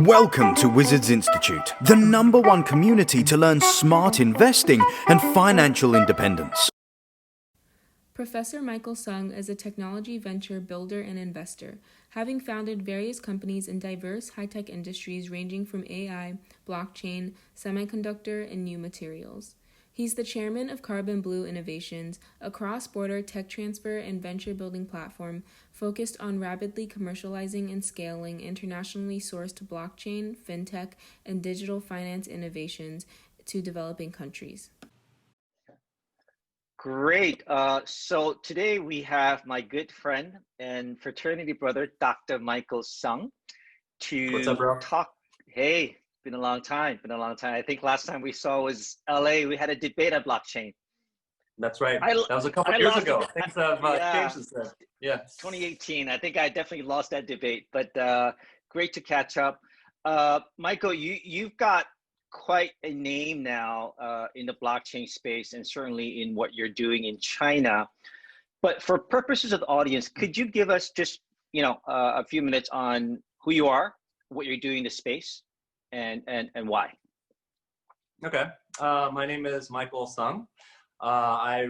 Welcome to Wizards Institute, the #1 community to learn smart investing and financial independence. Professor Michael Sung is a technology venture builder and investor, having founded various companies in diverse high-tech industries ranging from AI, blockchain, semiconductor, and new materials. He's the chairman of Carbon Blue Innovations, a cross-border tech transfer and venture-building platform focused on rapidly commercializing and scaling internationally sourced blockchain, fintech, and digital finance innovations to developing countries. Great. So today we have my good friend and fraternity brother, Dr. Michael Sung, to What's up, bro? talk. Hey, been a long time. I think last time we saw was LA. We had a debate on blockchain. That's right. That was a couple years ago. Things have changed since then. Yeah. 2018. I think I definitely lost that debate, but great to catch up. Michael, you've got quite a name now in the blockchain space and certainly in what you're doing in China. But for purposes of the audience, could you give us just a few minutes on who you are, what you're doing in the space, and why? Okay. My name is Michael Sung. I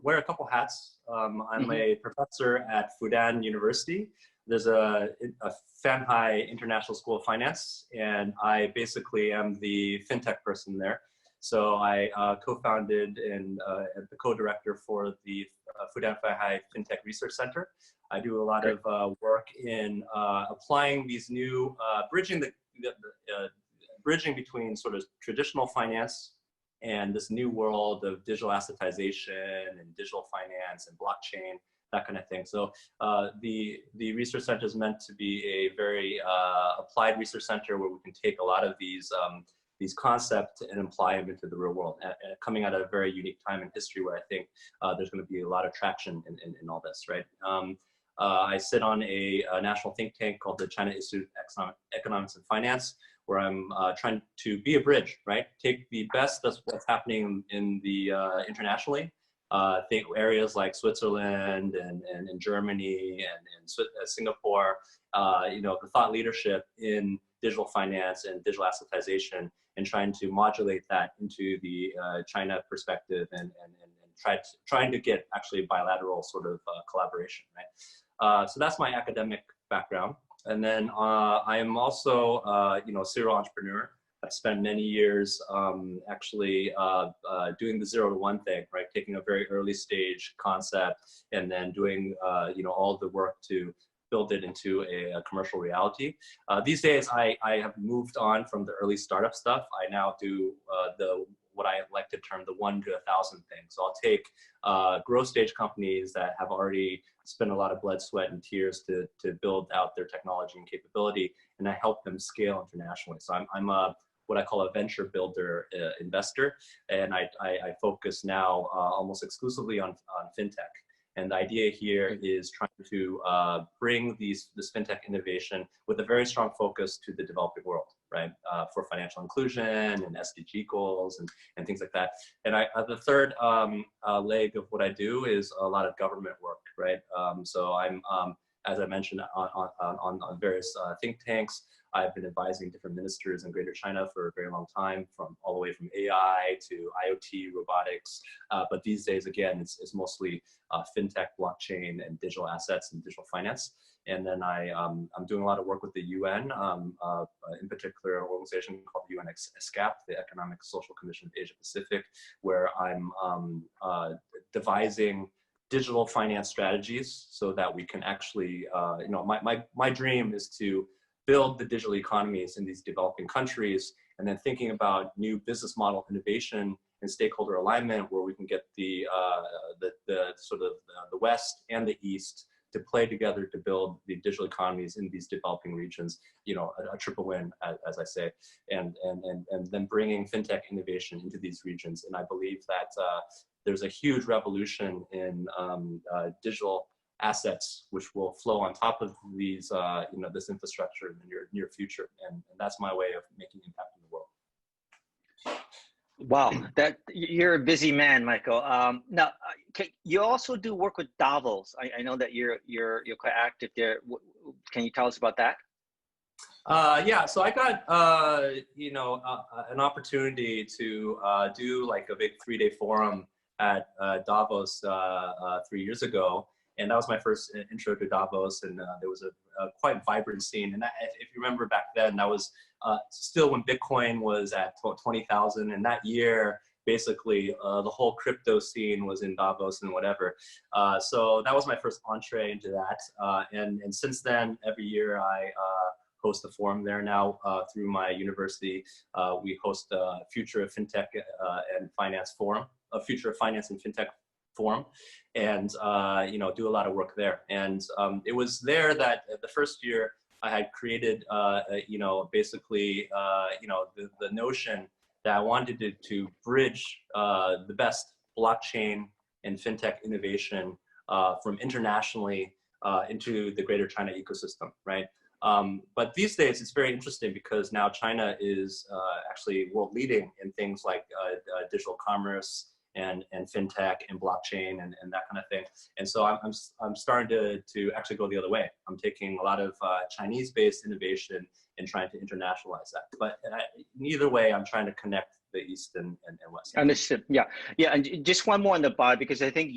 wear a couple hats. I'm a professor at Fudan University. There's a Shanghai International School of Finance, and I basically am the fintech person there. So I co-founded and the co-director for the Fudan Shanghai Fintech Research Center. I do a lot of work in applying these new, bridging between sort of traditional finance and this new world of digital assetization and digital finance and blockchain, that kind of thing. So the research center is meant to be a very applied research center where we can take a lot of these concepts and apply them into the real world, coming at a very unique time in history where I think there's going to be a lot of traction in all this, right? I sit on a national think tank called the China Institute of Economics and Finance, where I'm trying to be a bridge, right? Take the best of what's happening in the internationally. Think areas like Switzerland and Germany and Singapore, the thought leadership in digital finance and digital assetization, and trying to modulate that into the China perspective and trying to get actually bilateral sort of collaboration, right? So that's my academic background. And then I am also, a serial entrepreneur. I've spent many years actually doing the 0 to 1 thing, right? Taking a very early stage concept and then doing, all the work to build it into a commercial reality. These days, I have moved on from the early startup stuff. I now do what I like to term the 1 to 1,000 thing. So I'll take growth stage companies that have already spent a lot of blood, sweat, and tears to build out their technology and capability, and I help them scale internationally. So I'm what I call a venture builder investor, and I focus now almost exclusively on fintech. And the idea here is trying to bring this fintech innovation with a very strong focus to the developing world, right? For financial inclusion and SDG goals and things like that. And the third leg of what I do is a lot of government work, right? So I'm, as I mentioned, on various think tanks. I've been advising different ministers in Greater China for a very long time, all the way from AI to IoT, robotics. But these days, again, it's mostly fintech, blockchain, and digital assets and digital finance. And then I'm doing a lot of work with the UN, in particular, an organization called the UN ESCAP, the Economic Social Commission of Asia Pacific, where I'm devising digital finance strategies so that we can actually, my dream is to build the digital economies in these developing countries, and then thinking about new business model innovation and stakeholder alignment, where we can get the West and the East to play together to build the digital economies in these developing regions. A triple win, as I say, and then bringing fintech innovation into these regions. And I believe that there's a huge revolution in digital assets, which will flow on top of these, this infrastructure in the near future, and that's my way of making impact in the world. Wow, that you're a busy man, Michael. Now, you also do work with Davos. I know that you're quite active there. Can you tell us about that? Yeah, so I got an opportunity to do like a big 3-day forum at Davos 3 years ago, and that was my first intro to Davos, and there was a quite vibrant scene. And if you remember back then, that was still when Bitcoin was at 20,000, and that year basically the whole crypto scene was in Davos and whatever. So that was my first entree into that, and since then, every year I host a forum there now through my university. We host a Future of FinTech and Finance Forum, a Future of Finance and FinTech Forum, and do a lot of work there. And it was there that the first year I had created, basically, the notion that I wanted to bridge the best blockchain and FinTech innovation from internationally into the greater China ecosystem, right? But these days, it's very interesting because now China is actually world leading in things like digital commerce and fintech and blockchain and that kind of thing. And so I'm starting to actually go the other way. I'm taking a lot of Chinese-based innovation and trying to internationalize that. But either way, I'm trying to connect the East and West. Understood. Yeah, yeah. And just one more on the bio, because I think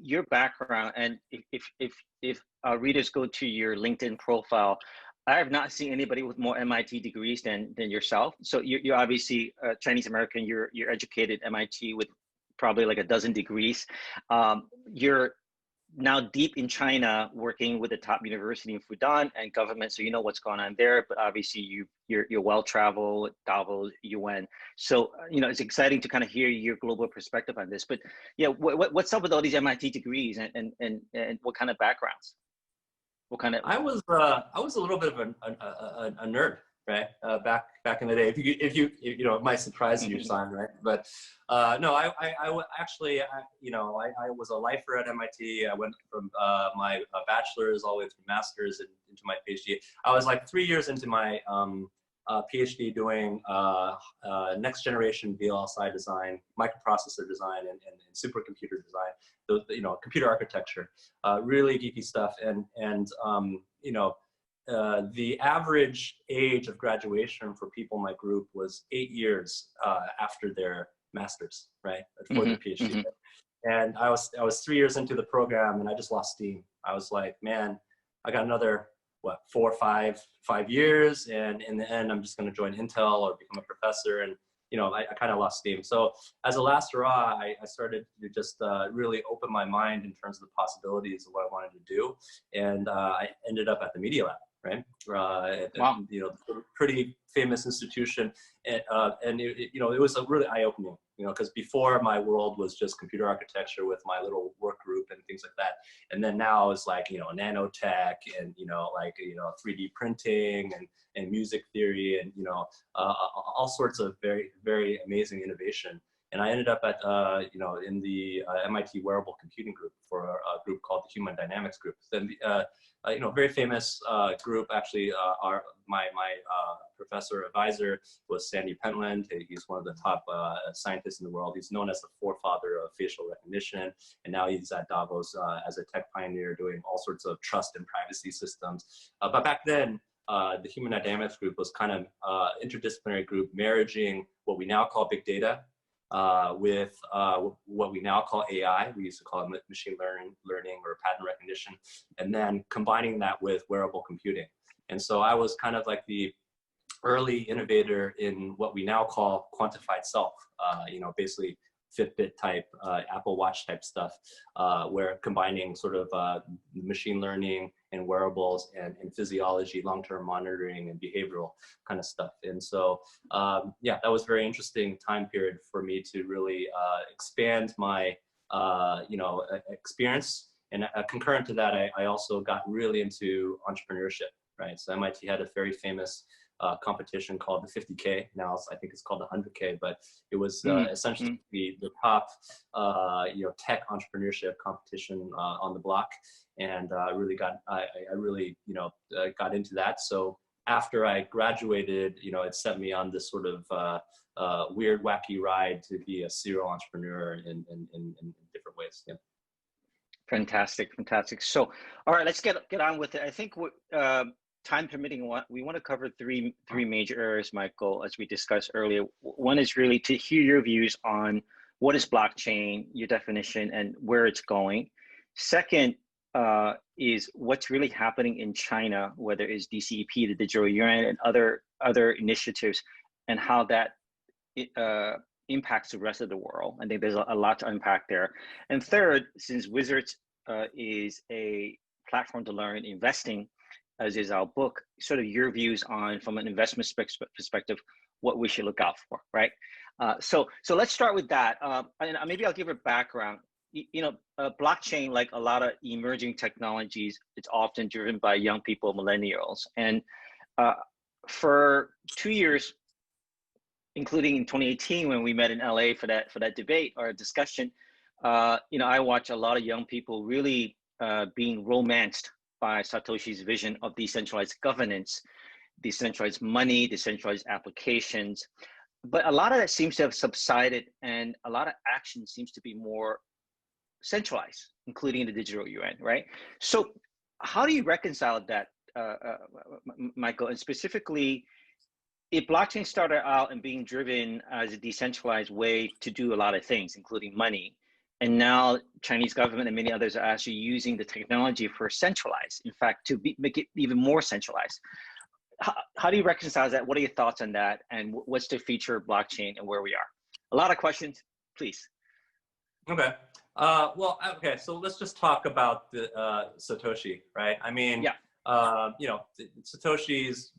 your background, and if our readers go to your LinkedIn profile, I have not seen anybody with more MIT degrees than yourself. So you're obviously Chinese American. You're educated at MIT with probably like a dozen degrees. You're now deep in China, working with the top university in Fudan and government, so you know what's going on there. But obviously, you're well traveled, Davos, UN. So it's exciting to kind of hear your global perspective on this. But yeah, what's up with all these MIT degrees and what kind of backgrounds? What kind of? I was a little bit of a nerd, right? Back in the day. If you it might surprise you, Simon, right? But no, I was a lifer at MIT. I went from my bachelor's all the way through master's and into my PhD. I was like 3 years into my PhD doing next generation VLSI design, microprocessor design, and supercomputer design. Computer architecture, really geeky stuff. And the average age of graduation for people in my group was 8 years after their master's, right, for their PhD. And I was 3 years into the program, and I just lost steam. I was like, man, I got another 4 or 5 years, and in the end, I'm just going to join Intel or become a professor. And I kind of lost steam. So as a last hurrah, I started to just really open my mind in terms of the possibilities of what I wanted to do, and I ended up at the Media Lab, right? Wow. Pretty famous institution, and it was a really eye-opening, because before my world was just computer architecture with my little work group and things like that, and then now it's like nanotech and 3D printing and music theory and all sorts of very, very amazing innovation. And I ended up at in the MIT wearable computing group for a group called the Human Dynamics Group. Then very famous group. Actually, my professor advisor was Sandy Pentland. He's one of the top scientists in the world. He's known as the forefather of facial recognition, and now he's at Davos as a tech pioneer doing all sorts of trust and privacy systems. But back then, the Human Dynamics Group was kind of interdisciplinary group marrying what we now call big data with what we now call AI. We used to call it machine learning or pattern recognition, and then combining that with wearable computing. And so I was kind of like the early innovator in what we now call quantified self, basically Fitbit type, Apple Watch type stuff, where combining sort of machine learning and wearables and physiology, long-term monitoring and behavioral kind of stuff. And so, yeah, that was a very interesting time period for me to really expand my, experience. And concurrent to that, I also got really into entrepreneurship, right? So MIT had a very famous competition called the 50K. Now I think it's called the 100K, but it was essentially the top tech entrepreneurship competition on the block, and I really got into that. So after I graduated, it set me on this sort of weird, wacky ride to be a serial entrepreneur in different ways. Yeah. Fantastic. So, all right, let's get on with it. I think time permitting, we want to cover three major areas, Michael, as we discussed earlier. One is really to hear your views on what is blockchain, your definition, and where it's going. Second is what's really happening in China, whether it's DCEP, the digital yuan, and other initiatives, and how that impacts the rest of the world. I think there's a lot to unpack there. And third, since Wizards is a platform to learn investing, as is our book, sort of your views on, from an investment perspective, what we should look out for, right? So let's start with that. And maybe I'll give a background. Blockchain, like a lot of emerging technologies, it's often driven by young people, millennials. And for 2 years, including in 2018 when we met in LA for that debate or discussion, I watch a lot of young people really being romanced by Satoshi's vision of decentralized governance, decentralized money, decentralized applications. But a lot of that seems to have subsided, and a lot of action seems to be more centralized, including the digital yuan, right? So how do you reconcile that, Michael? And specifically, if blockchain started out and being driven as a decentralized way to do a lot of things, including money, and now Chinese government and many others are actually using the technology for centralized, in fact, to make it even more centralized. How do you reconcile that? What are your thoughts on that? And what's the future of blockchain and where we are? A lot of questions, please. Okay. Okay. So let's just talk about the Satoshi, right? I mean, yeah. Satoshi's,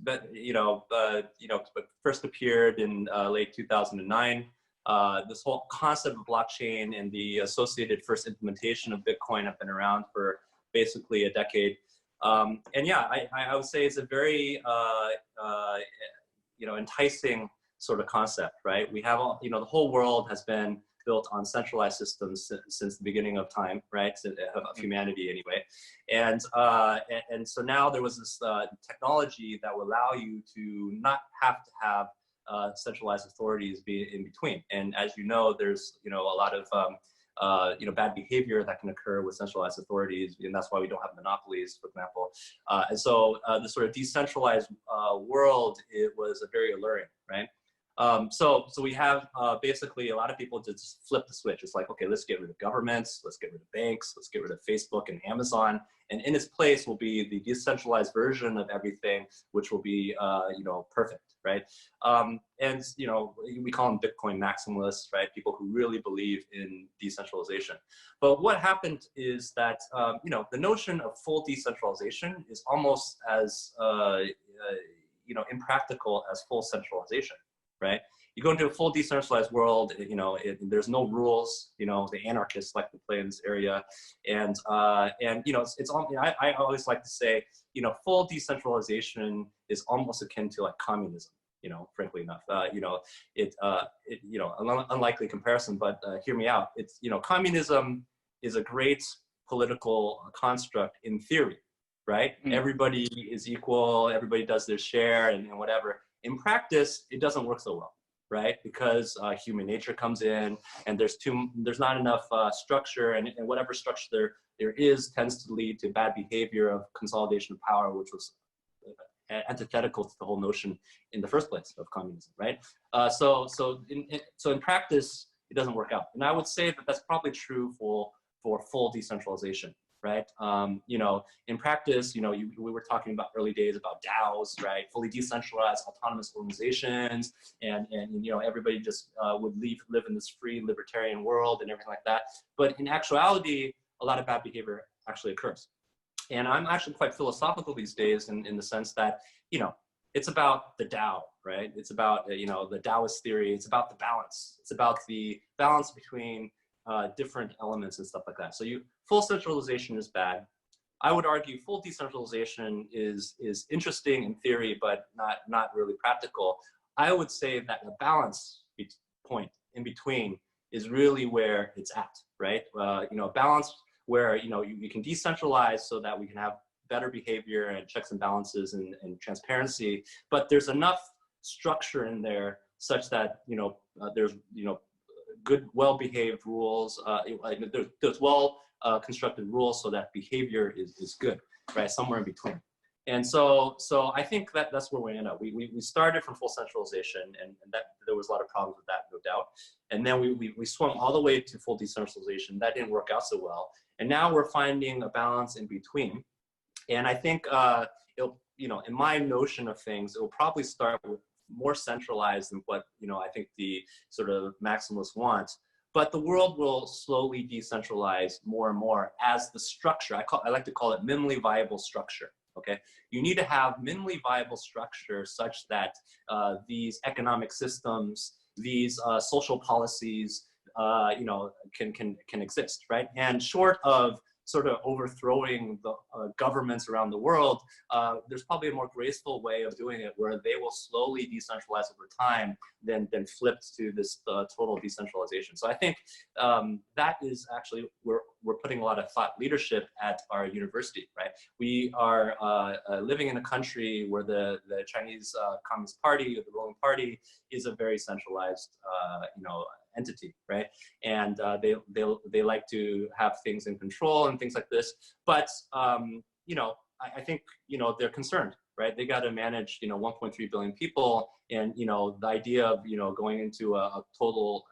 first appeared in late 2009. This whole concept of blockchain and the associated first implementation of Bitcoin have been around for basically a decade. And yeah, I would say it's a very, enticing sort of concept, right? We have all, the whole world has been built on centralized systems since the beginning of time, right? Of humanity anyway. And so now there was this technology that will allow you to not have to have centralized authorities be in between. And as you know, there's, a lot of, bad behavior that can occur with centralized authorities, and that's why we don't have monopolies, for example. And so the sort of decentralized world, it was very alluring, right? So we have basically a lot of people just flip the switch. It's like, okay, let's get rid of governments, let's get rid of banks, let's get rid of Facebook and Amazon, and in its place will be the decentralized version of everything, which will be, perfect, right? And we call them Bitcoin maximalists, right? People who really believe in decentralization. But what happened is that, the notion of full decentralization is almost as, impractical as full centralization. Right? You go into a full decentralized world, there's no rules, the anarchists like to play in this area. And it's all, I always like to say, full decentralization is almost akin to like communism, frankly enough. Unlikely comparison, but hear me out. It's, communism is a great political construct in theory, right? Mm. Everybody is equal, everybody does their share and whatever. In practice, it doesn't work so well, right? Because human nature comes in, and there's not enough structure, and whatever structure there is tends to lead to bad behavior of consolidation of power, which was antithetical to the whole notion in the first place of communism, right? So in practice, it doesn't work out, and I would say that that's probably true for full decentralization. Right? In practice, we were talking about early days about DAOs, right? Fully decentralized autonomous organizations, and everybody just would live in this free libertarian world and everything like that. But in actuality, a lot of bad behavior actually occurs. And I'm actually quite philosophical these days in the sense that, it's about the DAO, right? It's about, the Taoist theory. It's about the balance. It's about the balance between different elements and stuff like that. So full centralization is bad. I would argue full decentralization is interesting in theory, but not really practical. I would say that the balance point in between is really where it's at, right? Balance where you can decentralize so that we can have better behavior and checks and balances and transparency, but there's enough structure in there such that there's good, well-behaved rules. There's well constructed rules so that behavior is good, right? Somewhere in between. And so I think that's where we end up. We started from full centralization, and that there was a lot of problems with that, no doubt. And then we swung all the way to full decentralization. That didn't work out so well. And now we're finding a balance in between. And I think it'll, in my notion of things, it will probably start with more centralized than what I think the sort of maximalists want. But the world will slowly decentralize more and more as the structure. I like to call it minimally viable structure. Okay, you need to have minimally viable structure such that these economic systems, these social policies, can exist, right? And short of sort of overthrowing the governments around the world, there's probably a more graceful way of doing it where they will slowly decentralize over time than flipped to this total decentralization. So I think that is actually, we're putting a lot of thought leadership at our university, right? We are living in a country where the Chinese Communist Party, or the ruling party, is a very centralized, entity, right? And they like to have things in control and things like this. But I think they're concerned, right? They got to manage 1.3 billion people, and the idea of going into a total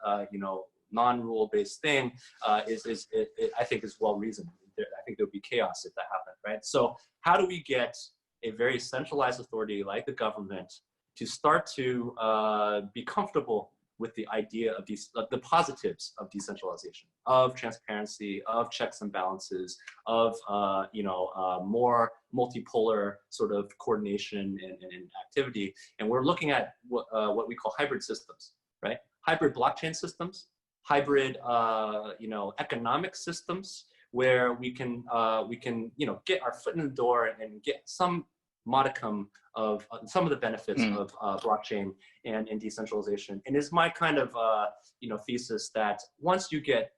non-rule based thing I think is well reasoned. I think there would be chaos if that happened, right? So how do we get a very centralized authority like the government to start to be comfortable with the idea of the positives of decentralization, of transparency, of checks and balances, of more multipolar sort of coordination and activity. And we're looking at what we call hybrid systems, right? Hybrid blockchain systems, hybrid economic systems, where we can get our foot in the door and get some modicum of some of the benefits of blockchain and decentralization. And it's my kind of thesis that once you get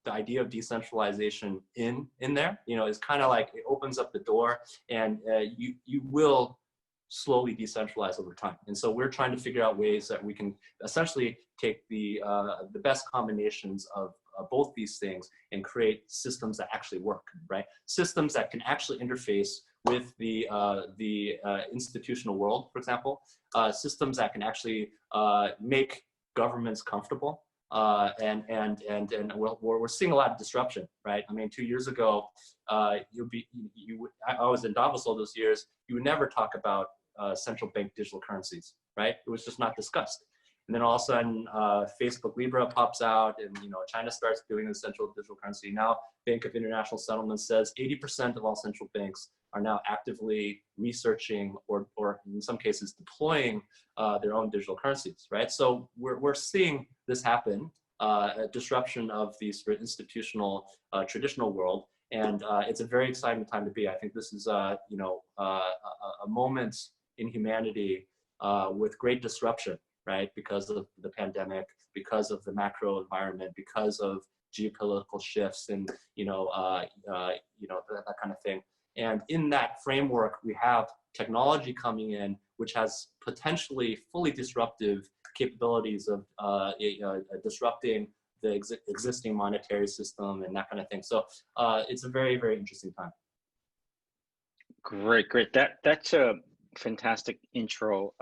the idea of decentralization in there, it's kind of like it opens up the door, and you will slowly decentralize over time. And so we're trying to figure out ways that we can essentially take the best combinations of both these things and create systems that actually work, right? Systems that can actually interface with the institutional world, for example, systems that can actually make governments comfortable, and we're seeing a lot of disruption, right? I mean, 2 years ago, I was in Davos all those years. You would never talk about central bank digital currencies, right? It was just not discussed. And then all of a sudden, Facebook Libra pops out, and China starts doing the central digital currency. Now, Bank of International Settlements says 80% of all central banks are now actively researching or in some cases deploying their own digital currencies, right? So we're seeing this happen, a disruption of the institutional traditional world, and it's a very exciting time to be. I think this is a moment in humanity with great disruption, right? Because of the pandemic, because of the macro environment, because of geopolitical shifts, and that kind of thing. And in that framework, we have technology coming in, which has potentially fully disruptive capabilities of disrupting the existing monetary system and that kind of thing. So it's a very, very interesting time. Great. That's a fantastic intro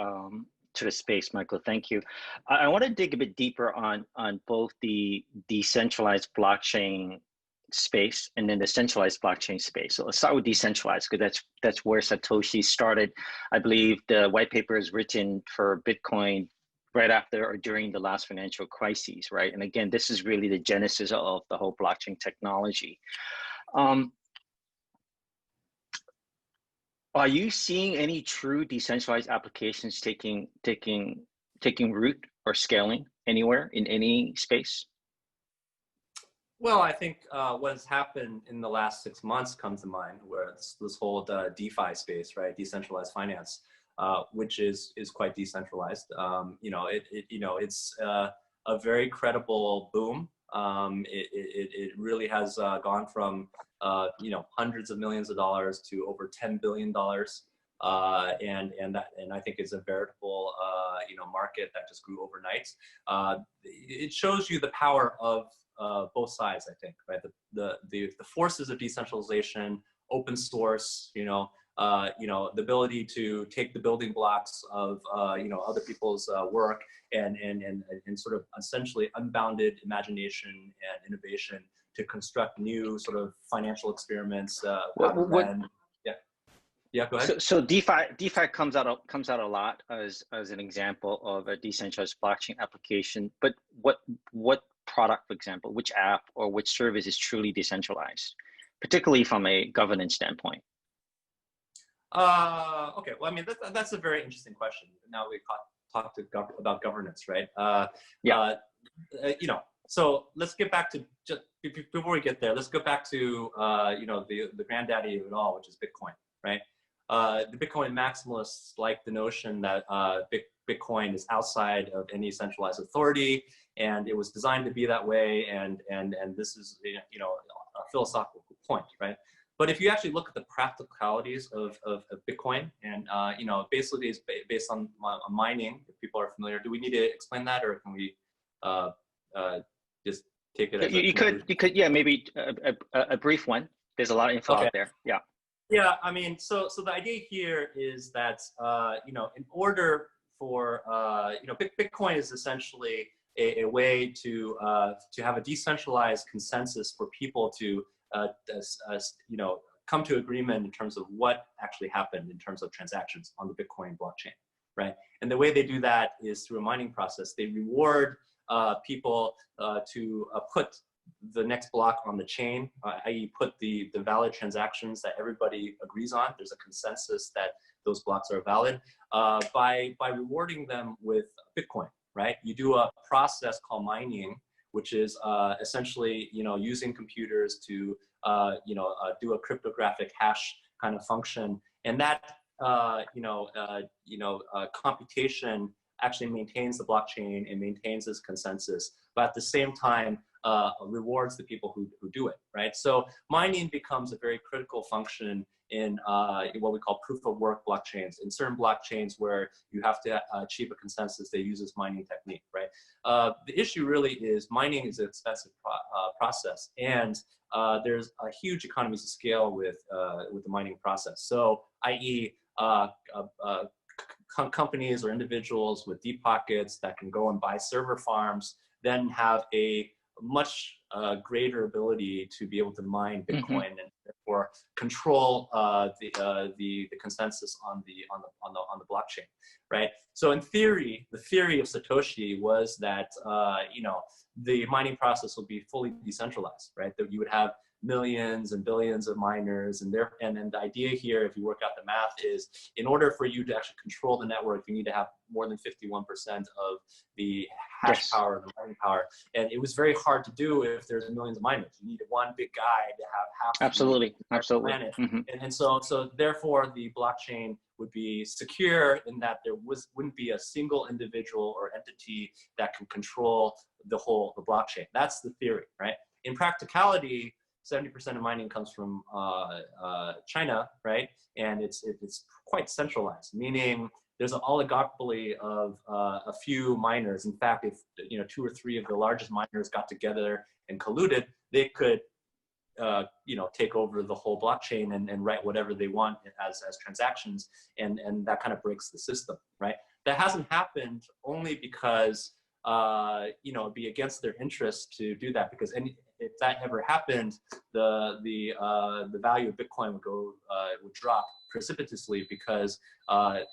to the space, Michael. Thank you. I want to dig a bit deeper on both the decentralized blockchain space and then the centralized blockchain space. So let's start with decentralized, because that's where Satoshi started. I believe the white paper is written for Bitcoin right after or during the last financial crises, right? And again, this is really the genesis of the whole blockchain technology. Are you seeing any true decentralized applications taking root or scaling anywhere in any space? Well, I think what has happened in the last 6 months comes to mind, where this whole DeFi space, right, decentralized finance, which is quite decentralized. It's a very credible boom. It really has gone from hundreds of millions of dollars to over $10 billion, and I think it's a veritable market that just grew overnight. It shows you the power of both sides, I think, right? The forces of decentralization, open source, the ability to take the building blocks of other people's work and sort of essentially unbounded imagination and innovation to construct new sort of financial experiments. Yeah, go ahead. So DeFi comes out a lot as an example of a decentralized blockchain application. But what product, for example, which app or which service is truly decentralized, particularly from a governance standpoint? Okay, well, I mean, that's a very interesting question. Now we talked about governance, right? So let's get back to, just before we get there, let's go back to the granddaddy of it all, which is Bitcoin, right? The Bitcoin maximalists like the notion that Bitcoin is outside of any centralized authority, and it was designed to be that way, and this is a philosophical point, right? But if you actually look at the practicalities of Bitcoin, and basically it's based on mining. If people are familiar, do we need to explain that, or can we just take it? As you could, yeah, maybe a brief one. There's a lot of info out there. Yeah. Yeah, I mean, so the idea here is that in order for Bitcoin is essentially a way to have a decentralized consensus for people to come to agreement in terms of what actually happened in terms of transactions on the Bitcoin blockchain, right? And the way they do that is through a mining process. They reward people to put the next block on the chain, i.e. put the valid transactions that everybody agrees on. There's a consensus that those blocks are valid by rewarding them with Bitcoin, right? You do a process called mining, which is essentially using computers to do a cryptographic hash kind of function, and that computation actually maintains the blockchain and maintains this consensus, but at the same time rewards the people who do it, right? So mining becomes a very critical function in what we call proof of work blockchains. In certain blockchains where you have to achieve a consensus, they use this mining technique, right? The issue really is mining is an expensive process, and there's a huge economies of scale with the mining process. So, i.e., companies or individuals with deep pockets that can go and buy server farms then have a much greater ability to be able to mine Bitcoin and therefore control the consensus on the blockchain, right? So in theory, the theory of Satoshi was that the mining process will be fully decentralized, right? That you would have millions and billions of miners, and then the idea here, if you work out the math, is in order for you to actually control the network, you need to have more than 51% of the hash power, the mining power, and it was very hard to do if there's millions of miners. You needed one big guy to have half. Absolutely. Planet. And so therefore the blockchain would be secure in that there wouldn't be a single individual or entity that can control the blockchain. That's the theory, right? In practicality, 70% of mining comes from China, right? And it's quite centralized, meaning there's an oligopoly of a few miners. In fact, if 2 or 3 of the largest miners got together and colluded, they could take over the whole blockchain and write whatever they want as transactions, and that kind of breaks the system, right? That hasn't happened only because it'd be against their interest to do that, because if that ever happened, the value of Bitcoin would drop precipitously, because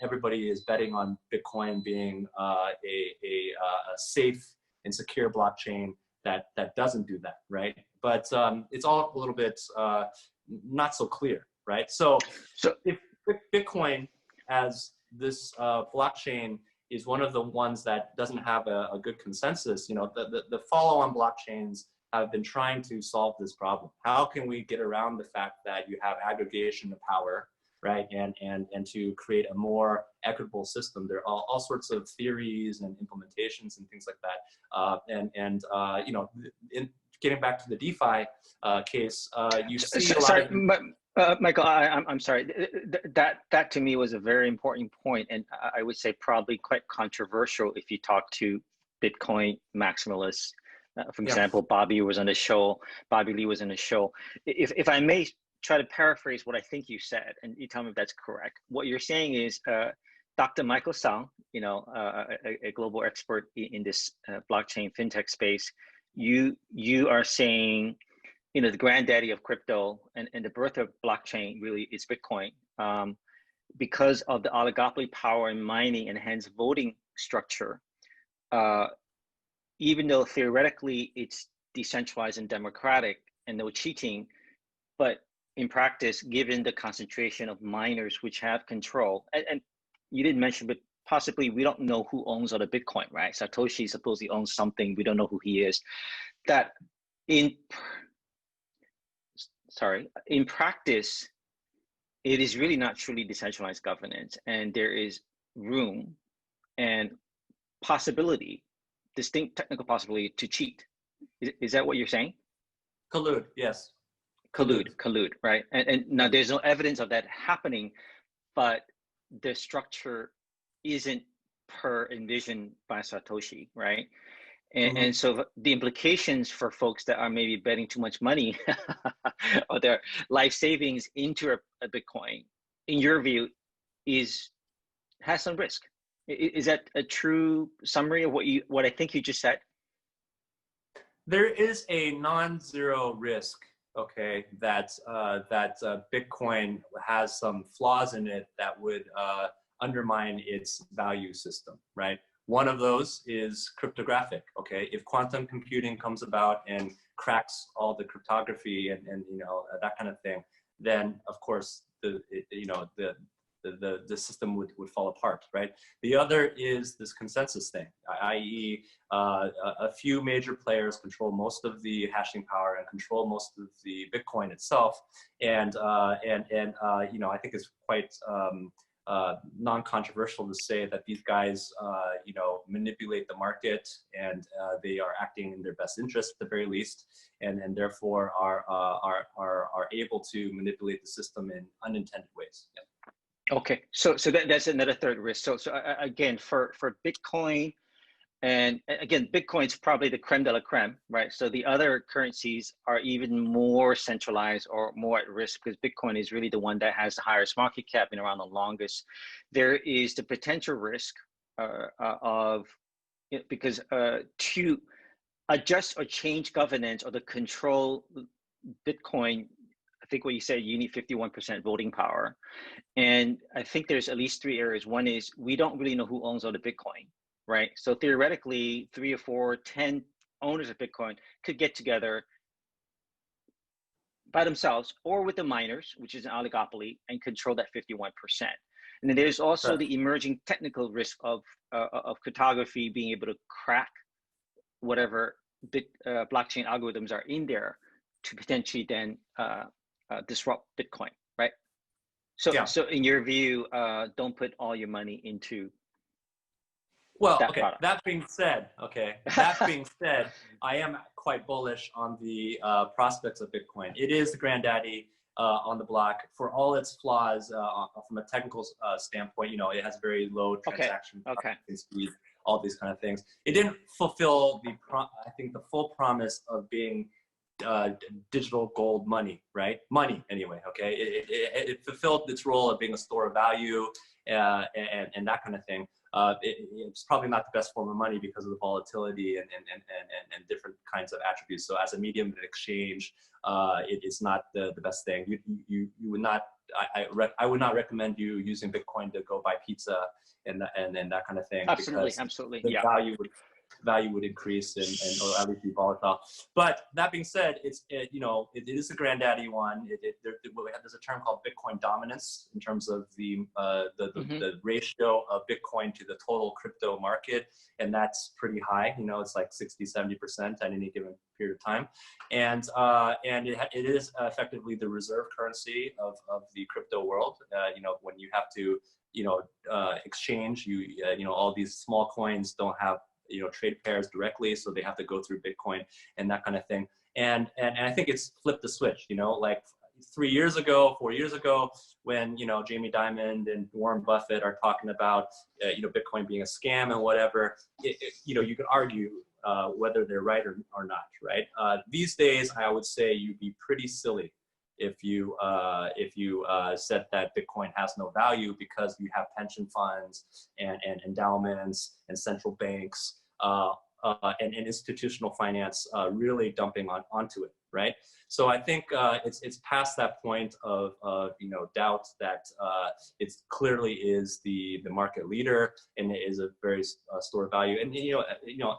everybody is betting on Bitcoin being a safe and secure blockchain that doesn't do that, right? But it's all a little bit not so clear, right? So if Bitcoin as this blockchain is one of the ones that doesn't have a good consensus, the follow-on blockchains have been trying to solve this problem. How can we get around the fact that you have aggregation of power, right? And to create a more equitable system. There are all sorts of theories and implementations and things like that. In getting back to the DeFi case, you see a lot of... Michael, I'm sorry. That to me was a very important point, and I would say probably quite controversial if you talk to Bitcoin maximalists. For example, Bobby Lee was on the show. If I may try to paraphrase what I think you said, and you tell me if that's correct. What you're saying is, Dr. Michael Sung, you know, a global expert in this blockchain fintech space, you are saying, you know, the granddaddy of crypto and the birth of blockchain really is Bitcoin, because of the oligopoly power in mining and hence voting structure. Even though theoretically it's decentralized and democratic and no cheating, but in practice, given the concentration of miners which have control, and you didn't mention, but possibly we don't know who owns all the Bitcoin, right? Satoshi supposedly owns something, we don't know who he is. That in practice, it is really not truly decentralized governance, and there is room and possibility, distinct technical possibility to cheat. Is that what you're saying? Collude, yes. Collude, right? And now there's no evidence of that happening, but the structure isn't per envisioned by Satoshi, right? And so the implications for folks that are maybe betting too much money or their life savings into a Bitcoin, in your view, has some risk. Is that a true summary of what I think you just said? There is a non-zero risk, okay, that Bitcoin has some flaws in it that would undermine its value system, right? One of those is cryptographic, okay? If quantum computing comes about and cracks all the cryptography and you know, that kind of thing, then of course the system would fall apart, right? The other is this consensus thing, i.e. A few major players control most of the hashing power and control most of the Bitcoin itself. And you know, I think it's quite non-controversial to say that these guys, you know, manipulate the market, and they are acting in their best interest at the very least, and therefore are able to manipulate the system in unintended ways. Yeah. Okay, so that's another third risk. So again, for Bitcoin, and again, Bitcoin's probably the creme de la creme, right? So the other currencies are even more centralized or more at risk, because Bitcoin is really the one that has the highest market cap and around the longest. There is the potential risk because to adjust or change governance or the control Bitcoin, I think what you said, you need 51% voting power. And I think there's at least three areas. One is we don't really know who owns all the Bitcoin, right? So theoretically, 3 or 4, 10 owners of Bitcoin could get together by themselves or with the miners, which is an oligopoly, and control that 51%. And then there's also the emerging technical risk of cryptography being able to crack whatever blockchain algorithms are in there to potentially then disrupt Bitcoin, right? So, yeah. So in your view, don't put all your money into that product. That being said, I am quite bullish on the prospects of Bitcoin. It is the granddaddy on the block for all its flaws from a technical standpoint. You know, it has very low transaction speed, all these kind of things. It didn't fulfill I think the full promise of being digital gold money, right? Money anyway, okay? It fulfilled its role of being a store of value and that kind of thing. It's probably not the best form of money because of the volatility and different kinds of attributes. So as a medium of exchange, it is not the best thing. You would not, I would not recommend you using Bitcoin to go buy pizza and that kind of thing. Absolutely. The value would increase or at least be volatile. But that being said, it is a granddaddy one. There's a term called Bitcoin dominance in terms of the ratio of Bitcoin to the total crypto market, and that's pretty high. You know, it's like 60-70% at any given period of time, and it is effectively the reserve currency of the crypto world. When you have to exchange, all these small coins don't have trade pairs directly, so they have to go through Bitcoin and that kind of thing. And I think it's flipped the switch. Like 4 years ago, when Jamie Dimon and Warren Buffett are talking about Bitcoin being a scam and whatever, you could argue whether they're right or not, right? These days, I would say you'd be pretty silly if you said that Bitcoin has no value because you have pension funds and endowments and central banks and institutional finance really dumping onto it, right? So I think it's past that point of doubt that it clearly is the market leader and it is a very store of value. And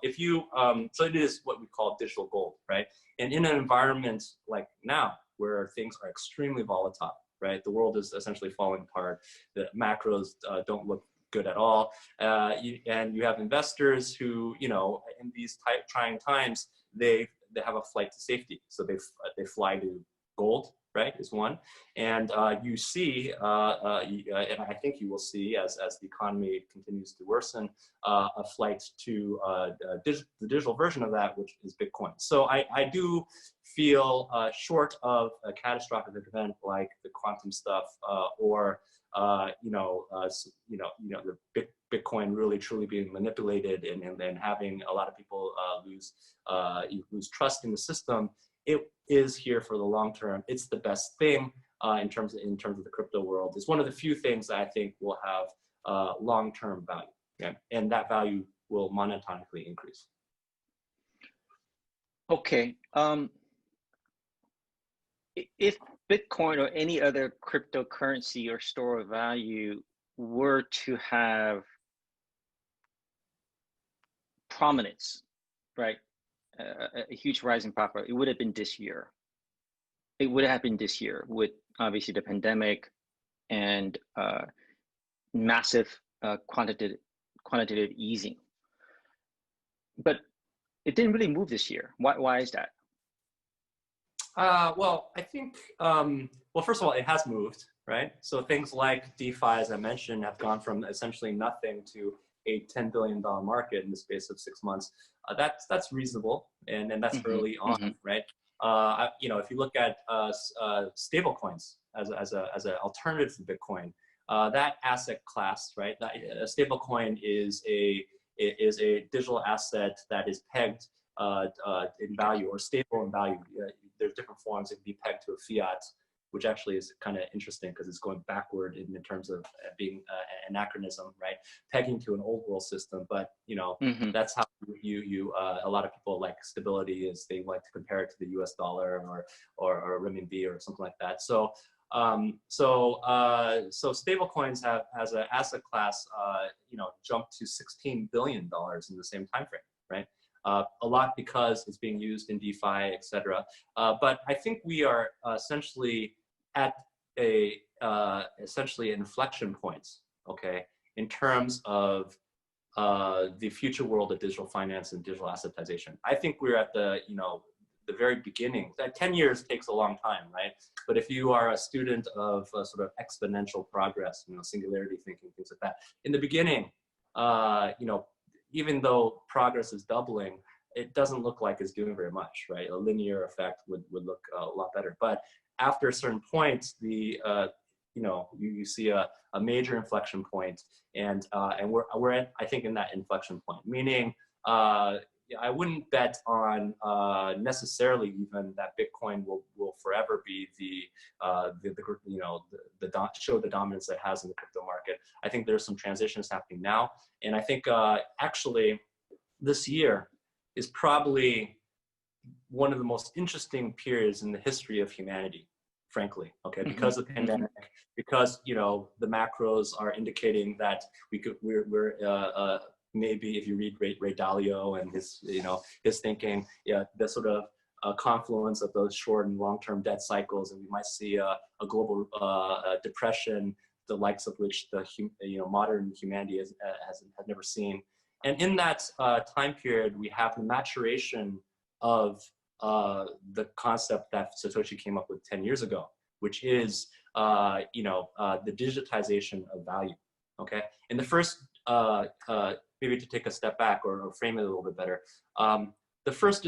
if you so it is what we call digital gold, right? And in an environment like now where things are extremely volatile, right? The world is essentially falling apart. The macros don't look good at all, and you have investors who, in these trying times, they have a flight to safety. So they fly to gold, right, is one. And you see, and I think you will see as the economy continues to worsen, a flight to the digital version of that, which is Bitcoin. So I do feel short of a catastrophic event like the quantum stuff or the Bitcoin really truly being manipulated and then having a lot of people lose trust in the system. It is here for the long term. It's the best thing in terms of the crypto world. It's one of the few things that I think will have long-term value, okay? And that value will monetarily increase. Okay. If Bitcoin or any other cryptocurrency or store of value were to have prominence, right? A huge rise in popularity, it would have been this year. It would have been this year with obviously the pandemic and massive quantitative easing. But it didn't really move this year. Why is that? Well, I think, well, first of all, it has moved, right? So things like DeFi, as I mentioned, have gone from essentially nothing to a $10 billion market in the space of 6 months. That's reasonable, and that's early on, right? If you look at stable coins as an alternative to Bitcoin, that asset class, right? A stable coin is a digital asset that is pegged in value or stable in value. There's different forms. It can be pegged to a fiat, which actually is kind of interesting because it's going backward in terms of being an anachronism, right? Pegging to an old world system, but that's how you a lot of people like stability is they like to compare it to the U.S. dollar or RMB or something like that. So stable coins have as an asset class, jumped to $16 billion in the same time frame, right? A lot because it's being used in DeFi, et cetera. But I think we are essentially at essentially inflection points, okay, in terms of the future world of digital finance and digital assetization. I think we're at the very beginning. That 10 years takes a long time, right? But if you are a student of sort of exponential progress, singularity thinking, things like that, in the beginning, even though progress is doubling, it doesn't look like it's doing very much, right? A linear effect would look a lot better. But after a certain point, you see a major inflection point, and we're at, I think, in that inflection point. Meaning, I wouldn't bet on necessarily even that Bitcoin will forever be show the dominance that it has in the crypto market. I think there's some transitions happening now, and I think actually this year is probably one of the most interesting periods in the history of humanity, frankly. Okay, because of the pandemic, because the macros are indicating that we're maybe if you read Ray Dalio and his thinking, the sort of confluence of those short and long-term debt cycles, and we might see a global depression, the likes of which the modern humanity has never seen. And in that time period, we have the maturation of the concept that Satoshi came up with 10 years ago, which is the digitization of value. Okay, in the first maybe to take a step back or frame it a little bit better, the first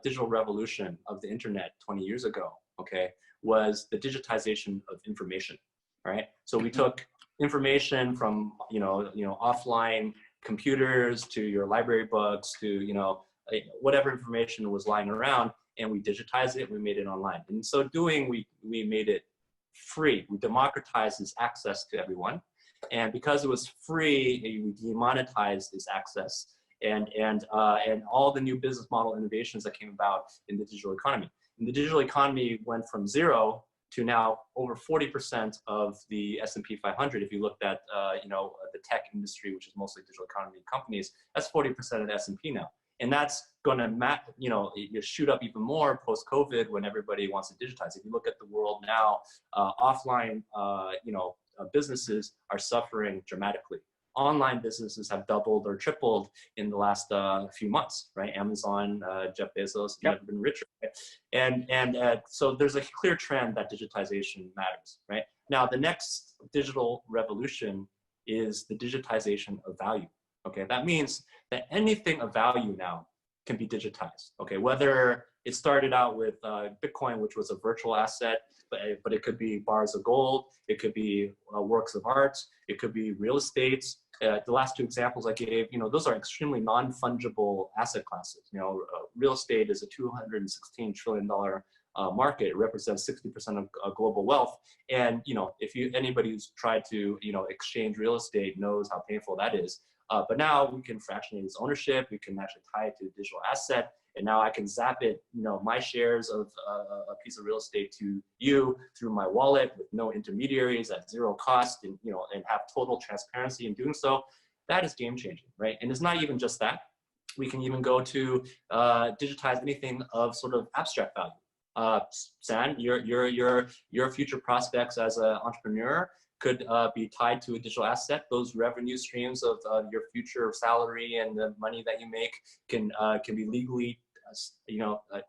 digital revolution of the internet 20 years ago, okay, was the digitization of information. Right, so we took information from offline computers to your library books to whatever information was lying around, and we digitized it, we made it online. And in so doing, we made it free. We democratized its access to everyone. And because it was free, we demonetized its access and all the new business model innovations that came about in the digital economy. And the digital economy went from 0 to now over 40% of the S&P 500. If you looked at the tech industry, which is mostly digital economy companies, that's 40% of the S&P now. And that's going to shoot up even more post-COVID when everybody wants to digitize. If you look at the world now, offline businesses are suffering dramatically. Online businesses have doubled or tripled in the last few months, right? Amazon, Jeff Bezos, never been richer, right? And so there's a clear trend that digitization matters, right? Now, the next digital revolution is the digitization of value. Okay, that means that anything of value now can be digitized. Okay, whether it started out with Bitcoin, which was a virtual asset, but it could be bars of gold, it could be works of art, it could be real estate. The last two examples I gave, those are extremely non-fungible asset classes. Real estate is a $216 trillion market. It represents 60% of global wealth. And if anybody who's tried to exchange real estate knows how painful that is. But now we can fractionate its ownership. We can actually tie it to a digital asset. And now I can zap it, my shares of a piece of real estate to you through my wallet with no intermediaries at zero cost, and and have total transparency in doing so. That is game changing, right? And it's not even just that. We can even go to digitize anything of sort of abstract value. San, your future prospects as an entrepreneur could be tied to a digital asset. Those revenue streams of your future salary and the money that you make can be legally,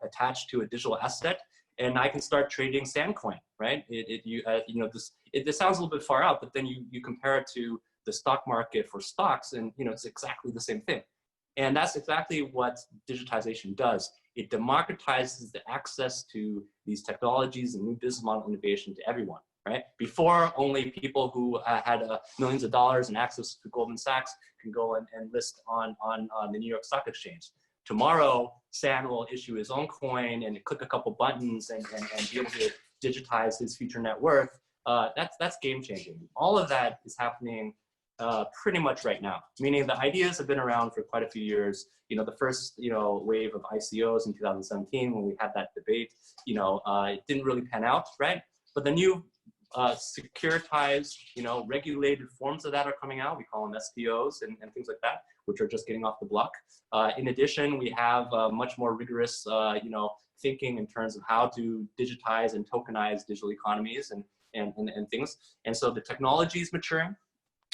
attached to a digital asset. And I can start trading Sandcoin, right? This sounds a little bit far out, but then you compare it to the stock market for stocks, and it's exactly the same thing. And that's exactly what digitization does. It democratizes the access to these technologies and new business model innovation to everyone. Right? Before, only people who had millions of dollars and access to Goldman Sachs can go and list on the New York Stock Exchange. Tomorrow, San will issue his own coin and click a couple buttons and be able to digitize his future net worth. That's game changing. All of that is happening pretty much right now. Meaning the ideas have been around for quite a few years. The first wave of ICOs in 2017 when we had that debate, it didn't really pan out, right? But the new securitized, regulated forms of that are coming out. We call them STOs and things like that, which are just getting off the block. In addition, we have much more rigorous, thinking in terms of how to digitize and tokenize digital economies and things. And so the technology is maturing,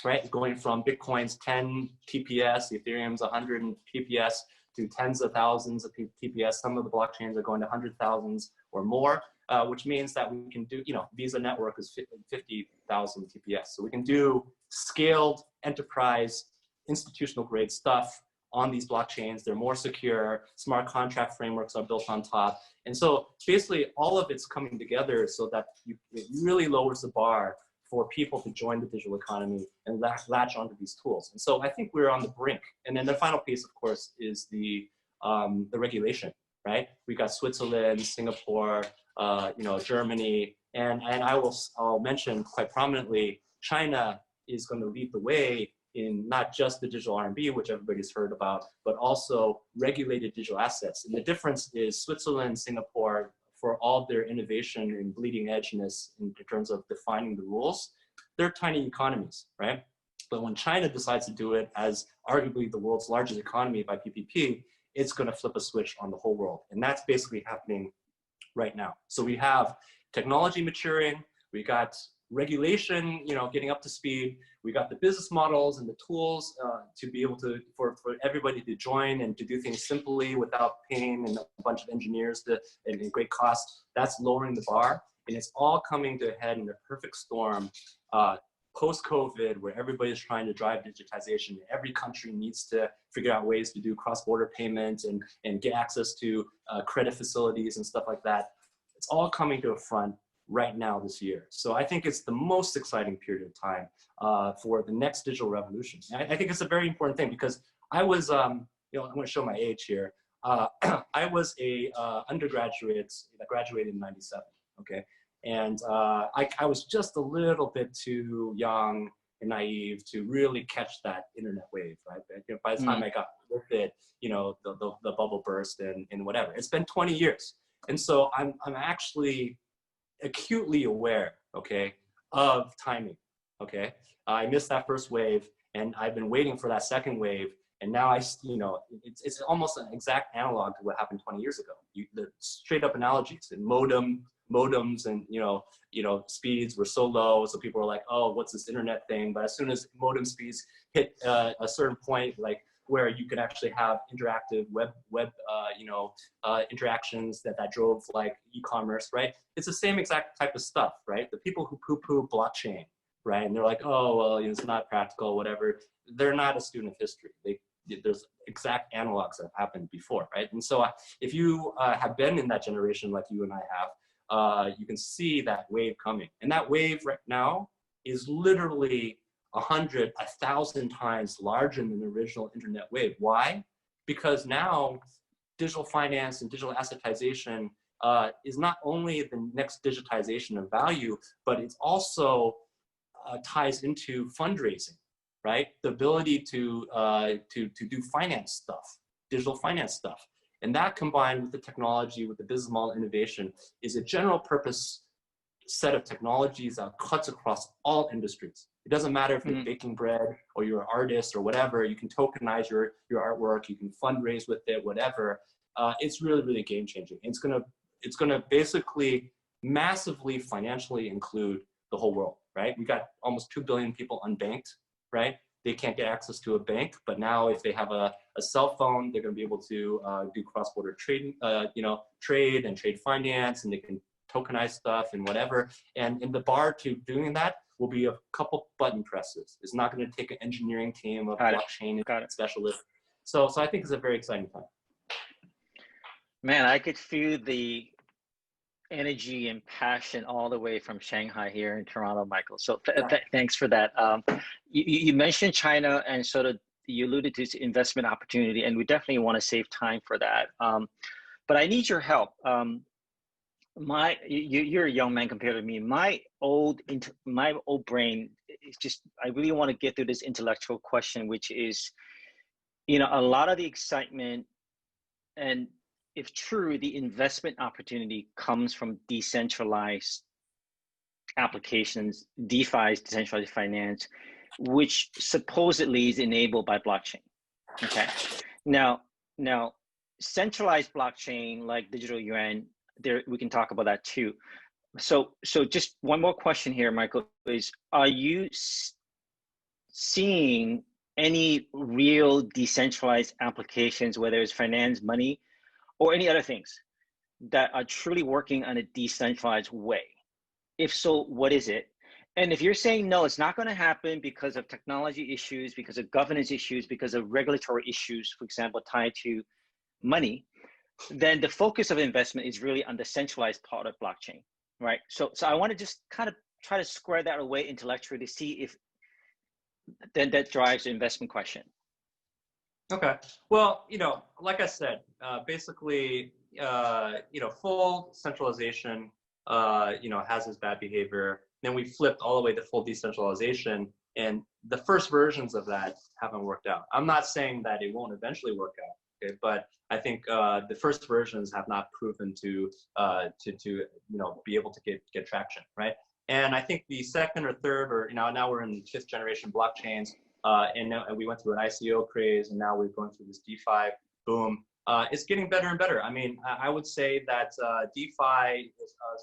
right? Going from Bitcoin's 10 TPS, Ethereum's 100 TPS, to tens of thousands of TPS. Some of the blockchains are going to 100,000s or more. Which means that we can do, Visa network is 50,000 TPS. So we can do scaled enterprise, institutional grade stuff on these blockchains. They're more secure, smart contract frameworks are built on top. And so basically all of it's coming together so that it really lowers the bar for people to join the digital economy and latch onto these tools. And so I think we're on the brink. And then the final piece, of course, is the regulation, right? We got Switzerland, Singapore, Germany, and I'll mention quite prominently, China is going to lead the way in not just the digital RMB, which everybody's heard about, but also regulated digital assets. And the difference is Switzerland, Singapore, for all their innovation and bleeding edgeness in terms of defining the rules, they're tiny economies, right? But when China decides to do it as arguably the world's largest economy by PPP, it's going to flip a switch on the whole world. And that's basically happening right now. So we have technology maturing, we got regulation, getting up to speed, we got the business models and the tools to be able to, for everybody to join and to do things simply without paying and a bunch of engineers and great cost. That's lowering the bar. And it's all coming to a head in the perfect storm post-COVID, where everybody's trying to drive digitization. Every country needs to figure out ways to do cross-border payments and get access to credit facilities and stuff like that. It's all coming to a front right now this year. So I think it's the most exciting period of time for the next digital revolution. And I think it's a very important thing because I was, I'm going to show my age here. I was a undergraduate that graduated in '97. Okay, and I was just a little bit too young and naive to really catch that internet wave, right? By the time I got with it, the bubble burst and whatever. It's been 20 years, and so I'm actually acutely aware, okay, of timing. Okay, I missed that first wave, and I've been waiting for that second wave. And now it's almost an exact analog to what happened 20 years ago. The straight up analogies and modems and speeds were so low, so people were like, oh, what's this internet thing? But as soon as modem speeds hit a certain point, like where you could actually have interactive web interactions that drove like e-commerce, right? It's the same exact type of stuff, right? The people who poo-poo blockchain, right? And they're like, oh, well, it's not practical, whatever. They're not a student of history. There's exact analogs that have happened before, right? And so if you have been in that generation like you and I have, you can see that wave coming. And that wave right now is literally 100, 1,000 times larger than the original internet wave. Why? Because now digital finance and digital assetization is not only the next digitization of value, but it's also ties into fundraising. Right? The ability to do finance stuff, digital finance stuff. And that combined with the technology, with the business model innovation, is a general purpose set of technologies that cuts across all industries. It doesn't matter if you're baking bread or you're an artist or whatever, you can tokenize your artwork, you can fundraise with it, whatever. It's really, really game changing. It's gonna basically massively financially include the whole world, right? We got almost 2 billion people unbanked, right? They can't get access to a bank, but now if they have a cell phone, they're going to be able to do cross-border trade, trade and trade finance, and they can tokenize stuff and whatever. And the bar to doing that will be a couple button presses. It's not going to take an engineering team of blockchain specialists. So I think it's a very exciting time. Man, I could feel the energy and passion all the way from Shanghai here in Toronto, Michael. So thanks for that. You mentioned China and sort of you alluded to investment opportunity, and we definitely want to save time for that. But I need your help. You're a young man compared to me. My old brain is just, I really want to get through this intellectual question, which is, a lot of the excitement and, if true, the investment opportunity comes from decentralized applications, DeFi, decentralized finance, which supposedly is enabled by blockchain. Okay. Now, centralized blockchain like digital yuan, there we can talk about that too. So just one more question here, Michael, is are you seeing any real decentralized applications, whether it's finance, money, or any other things that are truly working on a decentralized way? If so, what is it? And if you're saying no, it's not going to happen because of technology issues, because of governance issues, because of regulatory issues, for example, tied to money, then the focus of investment is really on the centralized part of blockchain, right? So I want to just kind of try to square that away intellectually to see if then that drives the investment question. Okay. Well, like I said, basically, full centralization, has its bad behavior. Then we flipped all the way to full decentralization, and the first versions of that haven't worked out. I'm not saying that it won't eventually work out, okay? But I think the first versions have not proven to be able to get traction, right? And I think the second or third, or now we're in 5th generation blockchains. And we went through an ICO craze, and now we're going through this DeFi boom. It's getting better and better. I mean, I would say that DeFi,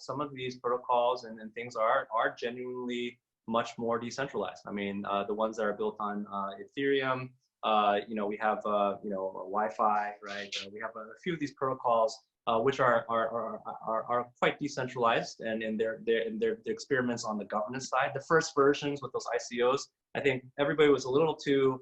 some of these protocols and things are genuinely much more decentralized. I mean, the ones that are built on Ethereum, we have Wi-Fi, right? We have a few of these protocols which are quite decentralized, and in their experiments on the governance side. The first versions with those ICOs, I think everybody was a little too,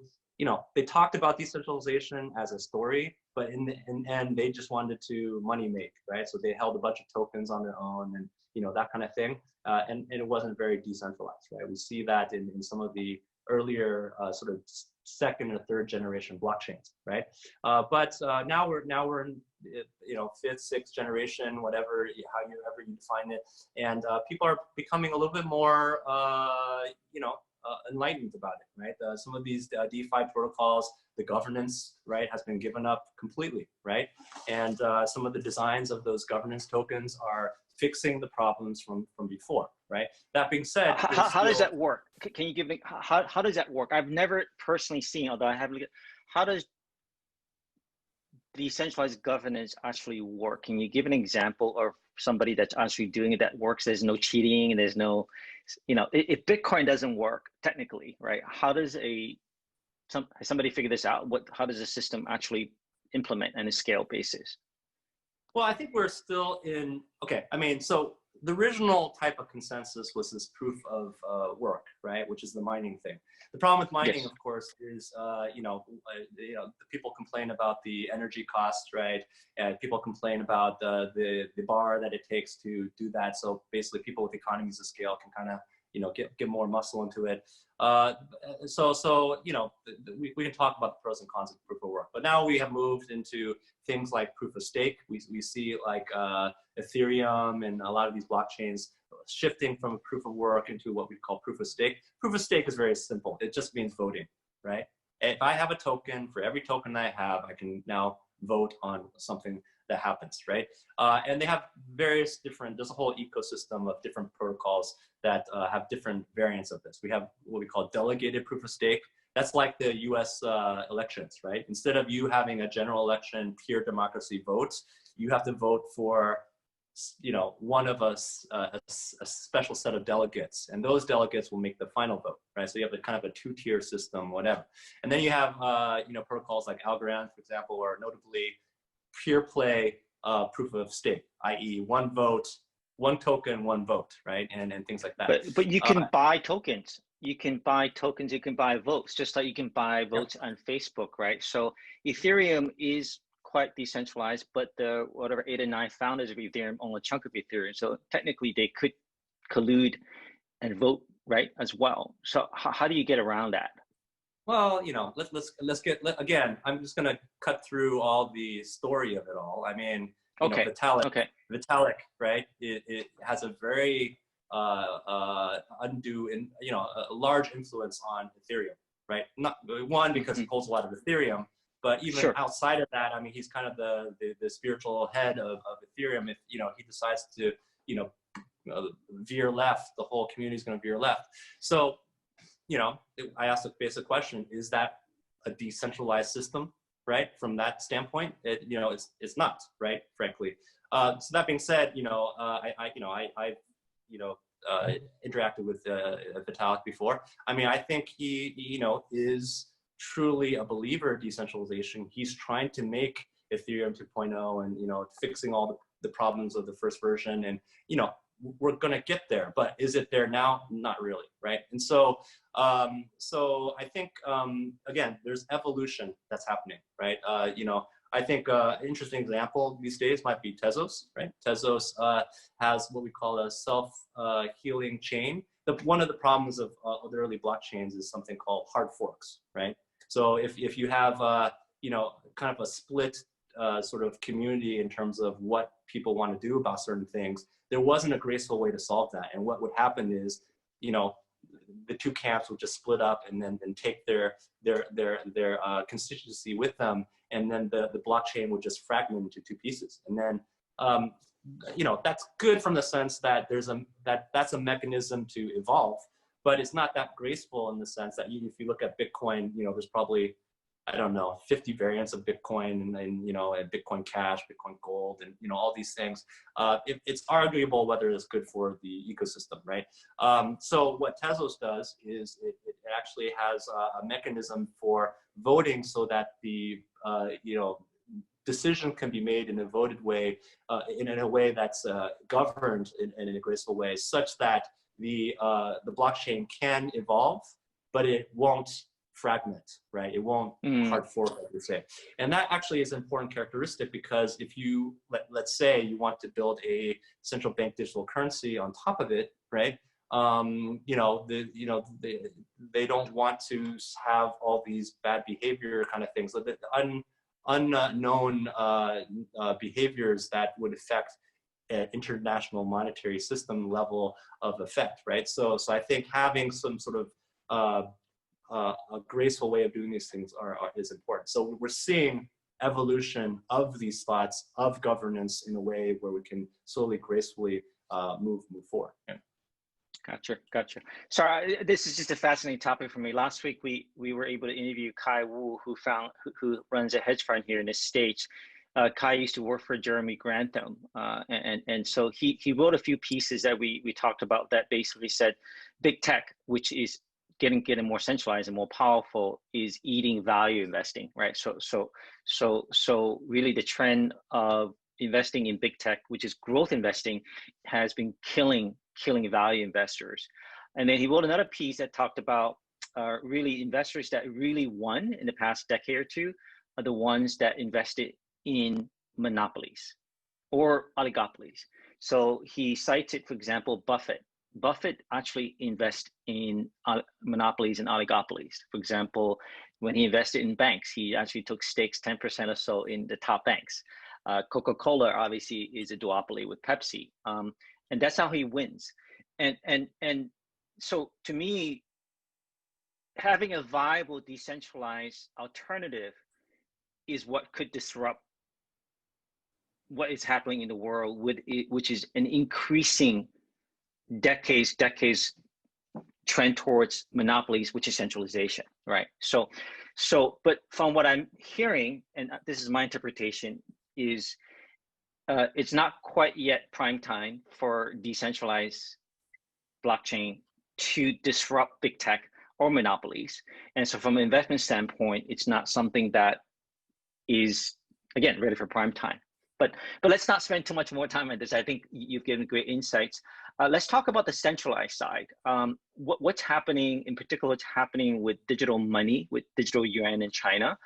they talked about decentralization as a story, but in the end, they just wanted to money make, right? So they held a bunch of tokens on their own, and that kind of thing, and it wasn't very decentralized, right? We see that in some of the earlier sort of second and third generation blockchains, right? But now we're in fifth, sixth generation, whatever however you define it, and people are becoming a little bit more enlightened about it, right? Some of these DeFi protocols, the governance, right, has been given up completely, right? And some of the designs of those governance tokens are fixing the problems from before, right? That being said, how does that work? Can you give me how does that work? I've never personally seen, although I have looked at how does decentralized governance actually work? Can you give an example of somebody that's actually doing it that works? There's no cheating and there's no, if Bitcoin doesn't work technically, right? How does has somebody figured this out? How does the system actually implement on a scale basis? Well, I think we're still in, okay, I mean, so the original type of consensus was this proof of work, right? Which is the mining thing. The problem with mining, of course, is, the people complain about the energy costs, right? And people complain about the bar that it takes to do that. So basically people with economies of scale can kind of, get more muscle into it. We can talk about the pros and cons of proof of work, but now we have moved into things like proof of stake. We see like Ethereum and a lot of these blockchains shifting from proof of work into what we call proof of stake. Proof of stake is very simple. It just means voting, right? If I have a token, for every token that I have, I can now vote on something that happens, right? And they have various different, there's a whole ecosystem of different protocols that have different variants of this. We have what we call delegated proof of stake. That's like the US elections, right? Instead of you having a general election, pure democracy votes, you have to vote for, one of us, a special set of delegates, and those delegates will make the final vote, right? So you have a kind of a two-tier system, whatever. And then you have, protocols like Algorand, for example, or notably pure play proof of stake, i.e. one vote, one token, one vote, right? And things like that. But you can buy tokens. You can buy tokens, you can buy votes, just like you can buy votes on Facebook, right? So Ethereum is quite decentralized, but the 8 or 9 founders of Ethereum own a chunk of Ethereum. So technically they could collude and vote, right, as well. So how do you get around that? Well, again, I'm just going to cut through all the story of it all. I mean, Vitalik, right? It has a very undue and a large influence on Ethereum, right? Not one because he holds a lot of Ethereum, but even outside of that, I mean, he's kind of the spiritual head of Ethereum. If he decides to veer left, the whole community is going to veer left. So I asked a basic question: is that a decentralized system? Right, from that standpoint, it's not, right, frankly. So that being said, I've interacted with Vitalik before. I mean, I think he is truly a believer in decentralization. He's trying to make Ethereum 2.0 and fixing all the problems of the first version, and we're going to get there, but is it there now? Not really, right? And so I think, again, there's evolution that's happening, right? I think an interesting example these days might be Tezos, right? Tezos has what we call a self-healing chain. One of the problems of the early blockchains is something called hard forks, right? So if you have, kind of a split sort of community in terms of what people want to do about certain things, there wasn't a graceful way to solve that. And what would happen is, the two camps would just split up and then take their constituency with them, and then the blockchain would just fragment into two pieces. And then that's good from the sense that that's a mechanism to evolve, but it's not that graceful in the sense that if you look at Bitcoin, there's probably, I don't know, 50 variants of Bitcoin and Bitcoin Cash, Bitcoin Gold, and all these things. It's arguable whether it's good for the ecosystem, right? So what Tezos does is it actually has a mechanism for voting so that the decision can be made in a voted way, in a way that's governed in a graceful way, such that the blockchain can evolve, but it won't fragment, right? It won't hard fork, like you say. And that actually is an important characteristic, because if you, let's say you want to build a central bank digital currency on top of it, right? they don't want to have all these bad behavior kind of things. So the unknown behaviors that would affect an international monetary system level of effect, right? So I think having some sort of a graceful way of doing these things is important. So we're seeing evolution of these thoughts of governance in a way where we can slowly, gracefully move forward. Yeah. Gotcha. Sorry, this is just a fascinating topic for me. Last week, we were able to interview Kai Wu, who runs a hedge fund here in the States. Kai used to work for Jeremy Grantham, and so he wrote a few pieces that we talked about that basically said big tech, which is getting more centralized and more powerful, is eating value investing, right? So really the trend of investing in big tech, which is growth investing, has been killing value investors. And then he wrote another piece that talked about really investors that really won in the past decade or two are the ones that invested in monopolies or oligopolies. So he cited, for example, Buffett. Buffett actually invests in monopolies and oligopolies. For example, when he invested in banks, he actually took stakes 10% or so in the top banks. Coca-Cola obviously is a duopoly with Pepsi, and that's how he wins. And so to me, having a viable decentralized alternative is what could disrupt what is happening in the world, which is an increasing decades trend towards monopolies, which is centralization, right? So, but from what I'm hearing, and this is my interpretation, is it's not quite yet prime time for decentralized blockchain to disrupt big tech or monopolies. And so from an investment standpoint, it's not something that is, again, ready for prime time. But let's not spend too much more time on this. I think you've given great insights. Let's talk about the centralized side. What's happening, in particular, what's happening with digital money, with digital yuan in China?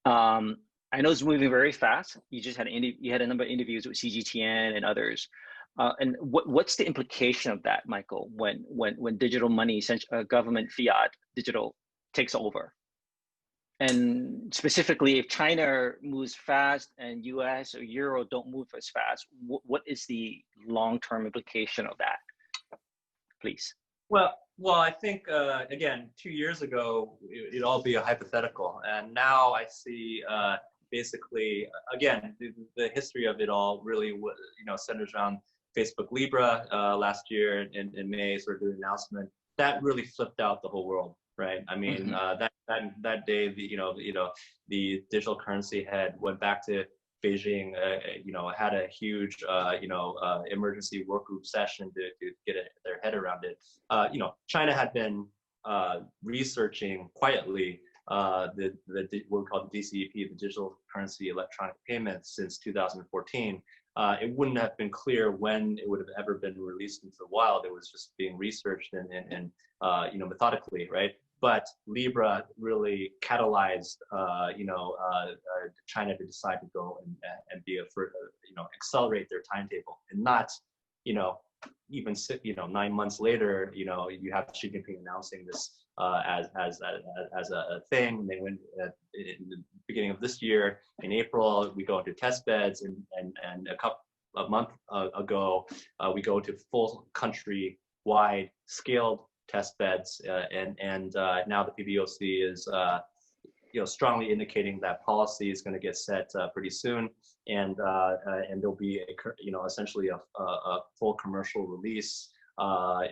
I know it's moving very fast. You just had a number of interviews with CGTN and others. And what's the implication of that, Michael, when digital money, government fiat digital takes over? And specifically, if China moves fast and US or Euro don't move as fast, what is the long-term implication of that, please? Well, I think, again, 2 years ago, it'd all be a hypothetical. And now I see basically, again, the history of it all really centers around Facebook Libra last year in May, sort of the announcement. That really flipped out the whole world, right? I mean, that day, the digital currency head went back to Beijing, had a huge, emergency work group session to get their head around it. China had been researching quietly what we call the DCEP, the Digital Currency Electronic Payments, since 2014. It wouldn't have been clear when it would have ever been released into the wild. It was just being researched and methodically, right? But Libra really catalyzed, China to decide to go and be accelerate their timetable, and not, even 9 months later, you have Xi Jinping announcing this as a thing. And they went in the beginning of this year in April. We go into test beds, and a month ago we go to full country-wide scaled test beds, and now the PBOC is strongly indicating that policy is going to get set pretty soon, and there'll be essentially a full commercial release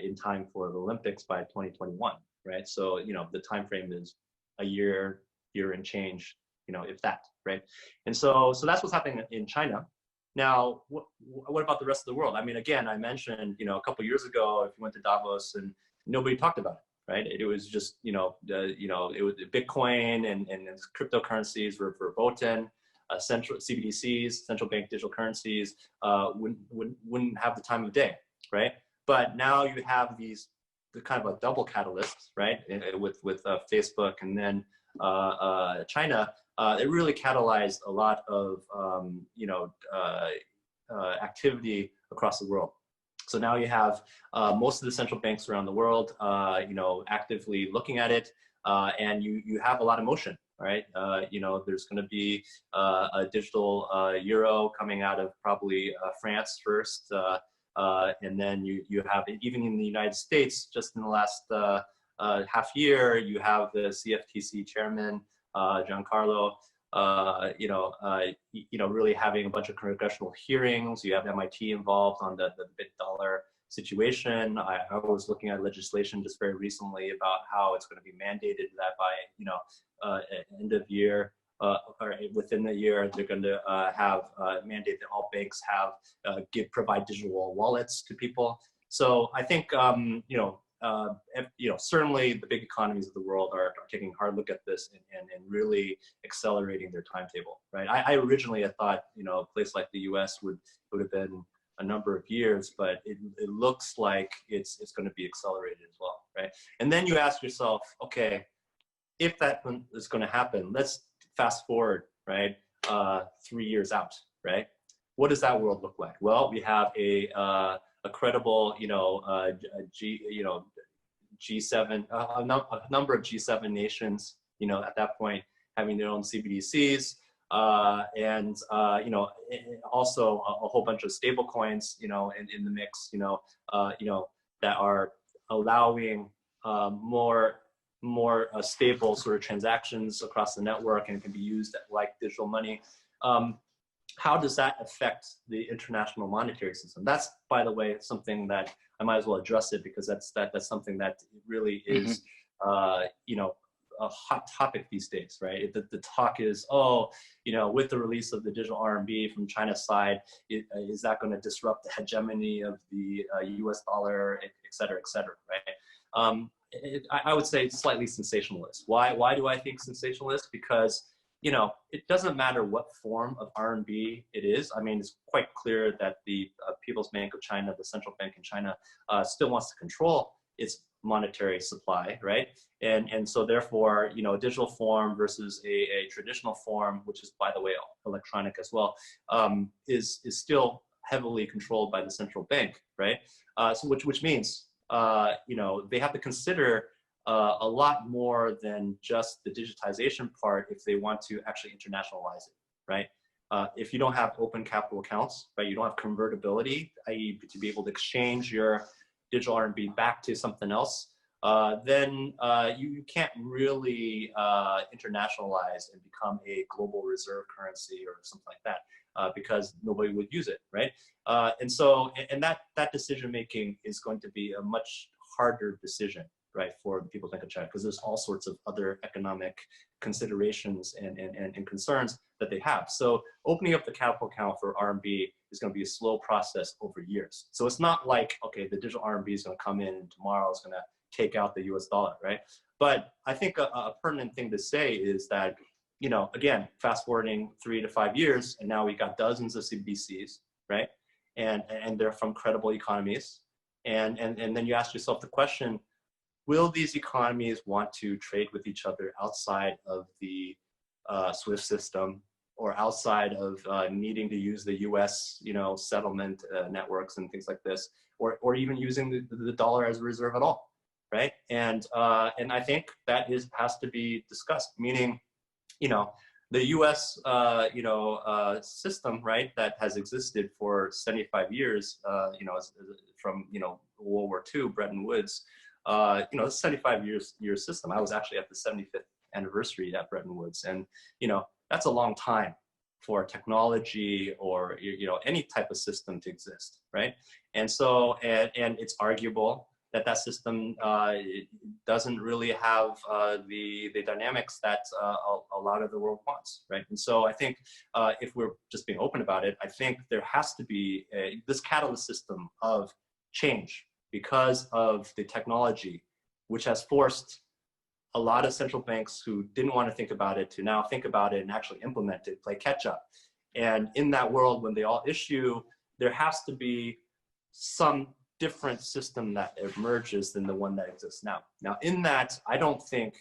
in time for the Olympics by 2021, right? So the time frame is a year and change, if that, right? And so that's what's happening in China. Now, what about the rest of the world? I mean, again, I mentioned, a couple of years ago, if you went to Davos, and nobody talked about it, right? It was just, it was Bitcoin and cryptocurrencies were verboten. Central CBDCs, central bank digital currencies, wouldn't have the time of day, right? But now you have the kind of a double catalyst, right? With Facebook and then China. It really catalyzed a lot of activity across the world. So now you have most of the central banks around the world, you know, actively looking at it, and you have a lot of motion, right? You know, there's going to be a digital euro coming out of probably France first, and then you have, even in the United States, just in the last half year, you have the CFTC chairman, Giancarlo, you know, really having a bunch of congressional hearings. You have MIT involved on the bit dollar situation. I was looking at legislation just very recently about how it's going to be mandated that by, you know, end of year or within the year, they're going to have mandate that all banks have provide digital wallets to people. So I think you know, certainly the big economies of the world are taking a hard look at this and really accelerating their timetable, right? I originally had thought, you know, a place like the US would have been a number of years, but it looks like it's going to be accelerated as well, right? And then you ask yourself, okay, if that is going to happen, let's fast forward, right? 3 years out, right? What does that world look like? Well, we have a credible, you know, G7, a number of G7 nations, you know, at that point having their own CBDCs, and you know, also a whole bunch of stable coins, you know, in the mix, you know, that are allowing more stable sort of transactions across the network and can be used like digital money. How does that affect the international monetary system? That's, by the way, something that I might as well address it, because that's something that really is, you know, a hot topic these days, right? The talk is, oh, you know, with the release of the digital RMB from China's side, is that going to disrupt the hegemony of the US dollar, et cetera, right? I would say it's slightly sensationalist. Why do I think sensationalist? Because, you know, it doesn't matter what form of RMB it is. I mean, it's quite clear that the People's Bank of China, the central bank in China, still wants to control its monetary supply, right? And so therefore, you know, a digital form versus a traditional form, which is, by the way, electronic as well, is still heavily controlled by the central bank, right? So which means, you know, they have to consider a lot more than just the digitization part if they want to actually internationalize it, right? If you don't have open capital accounts, right, you don't have convertibility, i.e. to be able to exchange your digital RMB back to something else, then you can't really internationalize and become a global reserve currency or something like that, because nobody would use it, right? And so, that decision making is going to be a much harder decision, right, for the People's Bank of China, because there's all sorts of other economic considerations and concerns that they have. So opening up the capital account for RMB is going to be a slow process over years. So it's not like, okay, the digital RMB is going to come in and tomorrow is going to take out the US dollar, right? But I think a pertinent thing to say is that, you know, again, fast forwarding 3 to 5 years, and now we got dozens of CBDCs, right? And they're from credible economies. And then you ask yourself the question, will these economies want to trade with each other outside of the SWIFT system, or outside of needing to use the US, you know, settlement networks and things like this, or even using the dollar as a reserve at all, right? And I think that has to be discussed, meaning, you know, the US, you know, system, right, that has existed for 75 years, you know, from, you know, World War II, Bretton Woods, you know, it's 75 year system. I was actually at the 75th anniversary at Bretton Woods, and, you know, that's a long time for technology or, you know, any type of system to exist, right? And so, and it's arguable that system doesn't really have the dynamics that a lot of the world wants, right? And so I think if we're just being open about it, I think there has to be this catalyst system of change because of the technology, which has forced a lot of central banks who didn't want to think about it to now think about it and actually implement it, play catch up. And in that world, when they all issue, there has to be some different system that emerges than the one that exists now. Now, in that, I don't think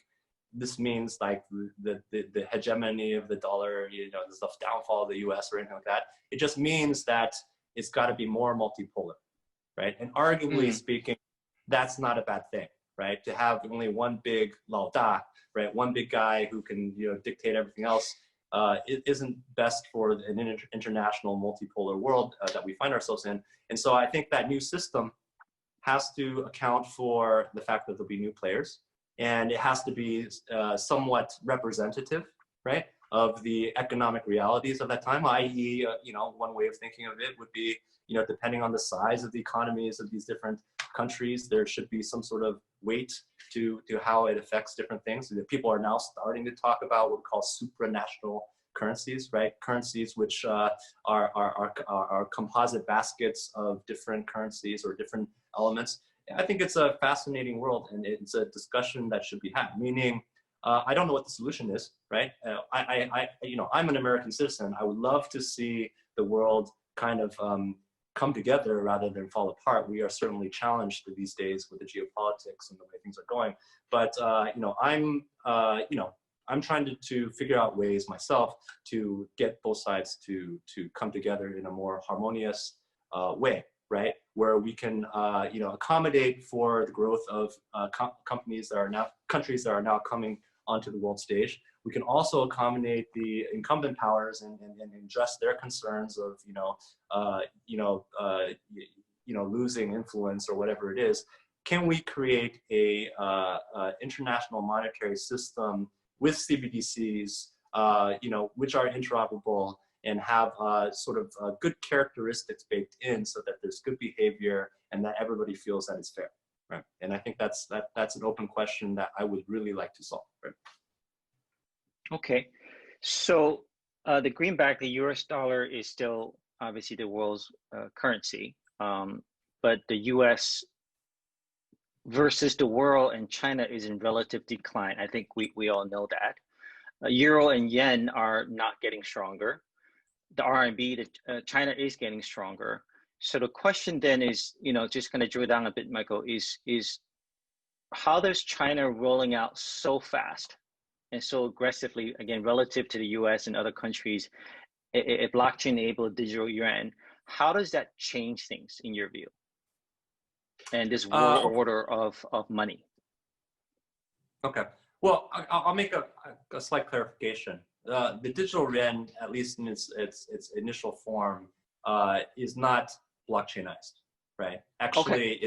this means like the hegemony of the dollar, you know, the downfall of the US or anything like that. It just means that it's got to be more multipolar, right? And arguably speaking, that's not a bad thing, right? To have only one big lao da, right? One big guy who can, you know, dictate everything else, it isn't best for an international multipolar world that we find ourselves in. And so I think that new system has to account for the fact that there'll be new players, and it has to be somewhat representative, right, of the economic realities of that time, i.e., you know, one way of thinking of it would be, you know, depending on the size of the economies of these different countries, there should be some sort of weight to how it affects different things. People are now starting to talk about what we call supranational currencies, right? Currencies which are composite baskets of different currencies or different elements. I think it's a fascinating world, and it's a discussion that should be had. Meaning, I don't know what the solution is, right? You know, I'm an American citizen. I would love to see the world kind of come together rather than fall apart. We are certainly challenged these days with the geopolitics and the way things are going. But you know, I'm trying to figure out ways myself to get both sides to come together in a more harmonious way, right? Where we can, you know, accommodate for the growth of countries that are now coming onto the world stage. We can also accommodate the incumbent powers and address their concerns of, losing influence or whatever it is. Can we create a international monetary system with CBDCs, which are interoperable and have sort of good characteristics baked in, so that there's good behavior and that everybody feels that it's fair, right? And I think that's an open question that I would really like to solve, right? Okay, so the greenback, the US dollar, is still obviously the world's currency, but the US versus the world and China is in relative decline. I think we all know that. Euro and yen are not getting stronger. The RMB, China is getting stronger. So the question then is, just kind of drill down a bit, Michael, is how does China rolling out so fast and so aggressively, again, relative to the US and other countries, a blockchain-enabled digital yuan, how does that change things in your view? And this world order of money? Okay. Well, I'll make a slight clarification. The digital yuan, at least in its initial form, is not blockchainized, right? Actually,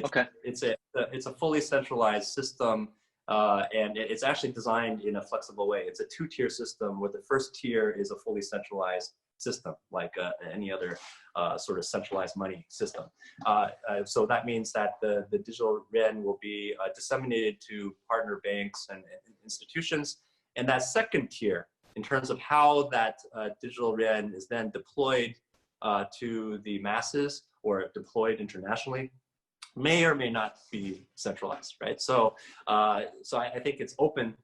it's a fully centralized system, and it's actually designed in a flexible way. It's a two-tier system where the first tier is a fully centralized system, like any other sort of centralized money system. So that means that the digital yuan will be disseminated to partner banks and institutions. And that second tier, in terms of how that digital yuan is then deployed to the masses or deployed internationally, may or may not be centralized, right? So, I think it's open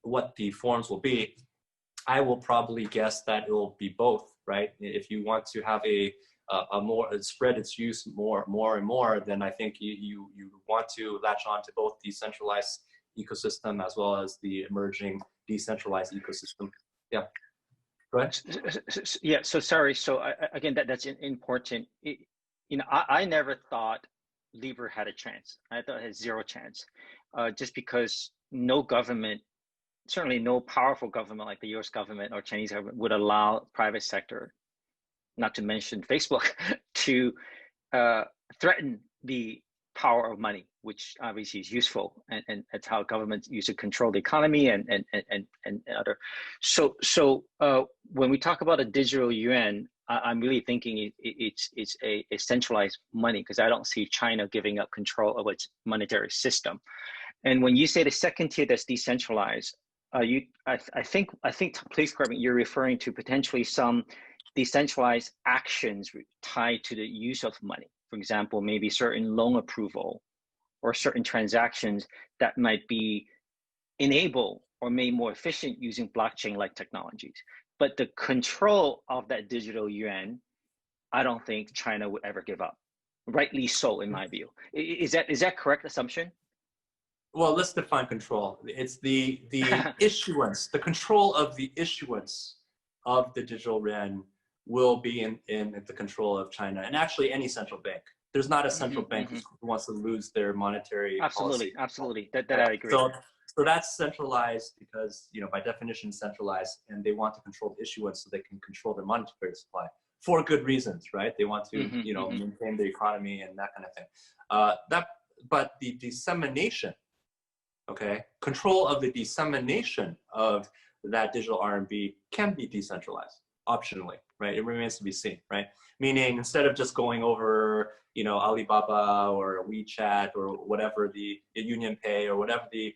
what the forms will be. I will probably guess that it will be both, right? If you want to have a more spread its use more and more, then I think you want to latch on to both the centralized ecosystem as well as the emerging decentralized ecosystem. Yeah. Go ahead. Yeah. So sorry. So again, that's important. I never thought Libra had a chance. I thought it had zero chance, just because no government, certainly no powerful government like the US government or Chinese government, would allow private sector, not to mention Facebook, to threaten the power of money, which obviously is useful, and it's how governments use to control the economy and other. So when we talk about a digital yuan, I'm really thinking it's a centralized money, because I don't see China giving up control of its monetary system. And when you say the second tier that's decentralized, I think, please correct me, you're referring to potentially some decentralized actions tied to the use of money. For example, maybe certain loan approval or certain transactions that might be enabled or made more efficient using blockchain-like technologies. But the control of that digital yuan, I don't think China would ever give up. Rightly so, in my view. Is that correct assumption? Well, let's define control. It's the issuance, the control of the issuance of the digital yuan will be in the control of China, and actually any central bank, there's not a central bank who wants to lose their monetary policy. Absolutely. That I agree. So that's centralized because, by definition, centralized, and they want to control the issuance so they can control their monetary supply for good reasons, right? They want to, maintain the economy and that kind of thing. But the dissemination, okay, control of the dissemination of that digital RMB can be decentralized optionally, right? It remains to be seen, right? Meaning instead of just going over, Alibaba or WeChat or whatever the Union Pay or whatever the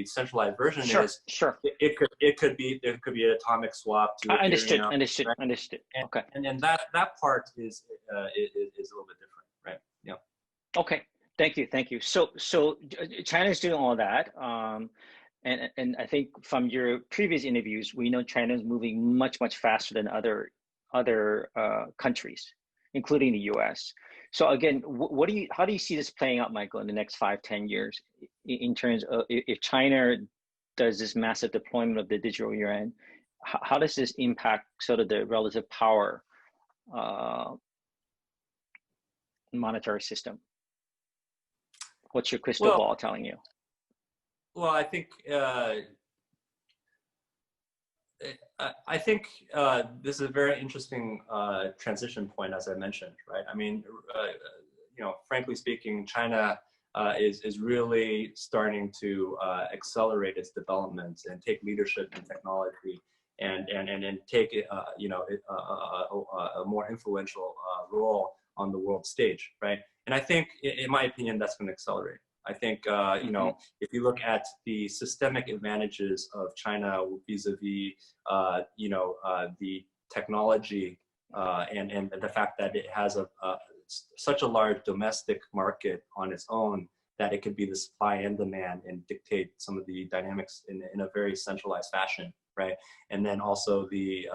centralized version is. Sure. It could be an atomic swap to Understood. Okay. And then that part is a little bit different, right? Yeah. Okay. Thank you. So China is doing all that. And I think from your previous interviews, we know China is moving much faster than other countries, including the U.S. So again, how do you see this playing out, Michael, in the next 5-10 years, in terms of if China does this massive deployment of the digital yuan, how does this impact sort of the relative power monetary system? What's your crystal ball telling you? Well, I think this is a very interesting transition point, as I mentioned, right? I mean, frankly speaking, China is really starting to accelerate its development and take leadership in technology and take a more influential role on the world stage, right? And I think, in my opinion, that's going to accelerate. I think, if you look at the systemic advantages of China vis-a-vis, the technology and the fact that it has such a large domestic market on its own, that it could be the supply and demand and dictate some of the dynamics in a very centralized fashion, right? And then also the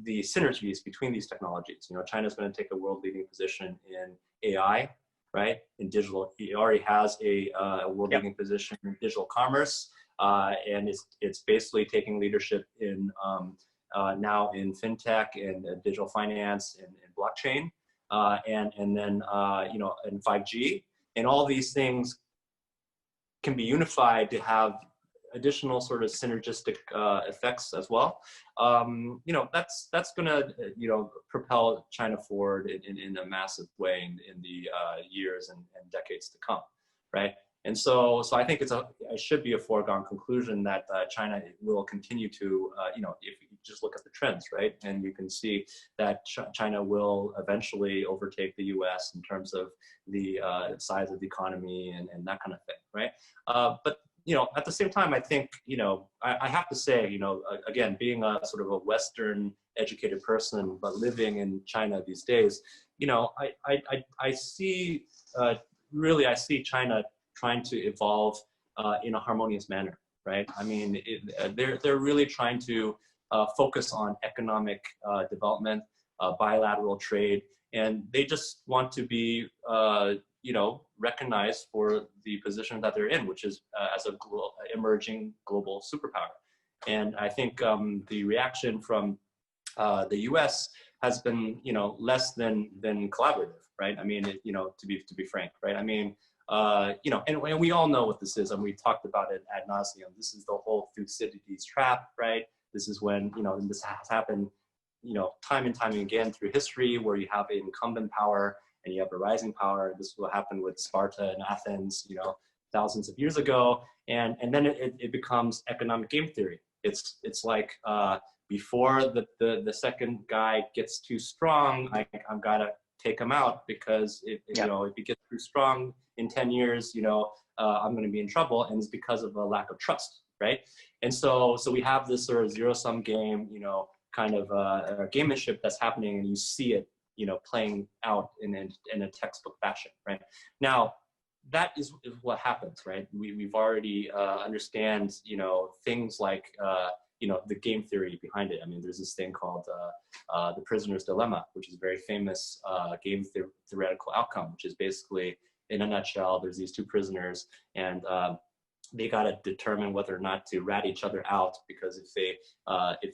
synergies between these technologies. China's going to take a world-leading position in AI, right? In digital, it already has a world-leading position in digital commerce, and it's basically taking leadership in now in fintech and digital finance and blockchain, and then in 5G, and all these things can be unified to have additional sort of synergistic effects as well. That's going to propel China forward in a massive way in the years and decades to come, right? And so I think it should be a foregone conclusion that China will continue to, if you just look at the trends, right? And you can see that China will eventually overtake the US in terms of the size of the economy and that kind of thing, right? But at the same time, I think, I have to say, again, being a sort of a Western educated person, but living in China these days, I see, really, I see China trying to evolve in a harmonious manner, right? I mean, they're really trying to focus on economic development, bilateral trade, and they just want to be, recognized for the position that they're in, which is as a emerging global superpower. And I think the reaction from the U.S. has been, less than collaborative, right? I mean, to be frank, right? I mean, and we all know what this is, and we talked about it ad nauseum. This is the whole Thucydides trap, right? This is when, and this has happened, time and time again through history, where you have an incumbent power and you have a rising power. This will happen with Sparta and Athens, thousands of years ago, and then it becomes economic game theory. It's like before the second guy gets too strong, I've got to take him out, because if he gets too strong in 10 years, I'm going to be in trouble, and it's because of a lack of trust, right? And so we have this sort of zero-sum game, kind of gamemanship that's happening, and you see it, playing out in a textbook fashion, right? Now, that is what happens, right? We've already understand, things like, the game theory behind it. I mean, there's this thing called the prisoner's dilemma, which is a very famous game theoretical outcome, which is basically, in a nutshell, there's these two prisoners, and they got to determine whether or not to rat each other out, because if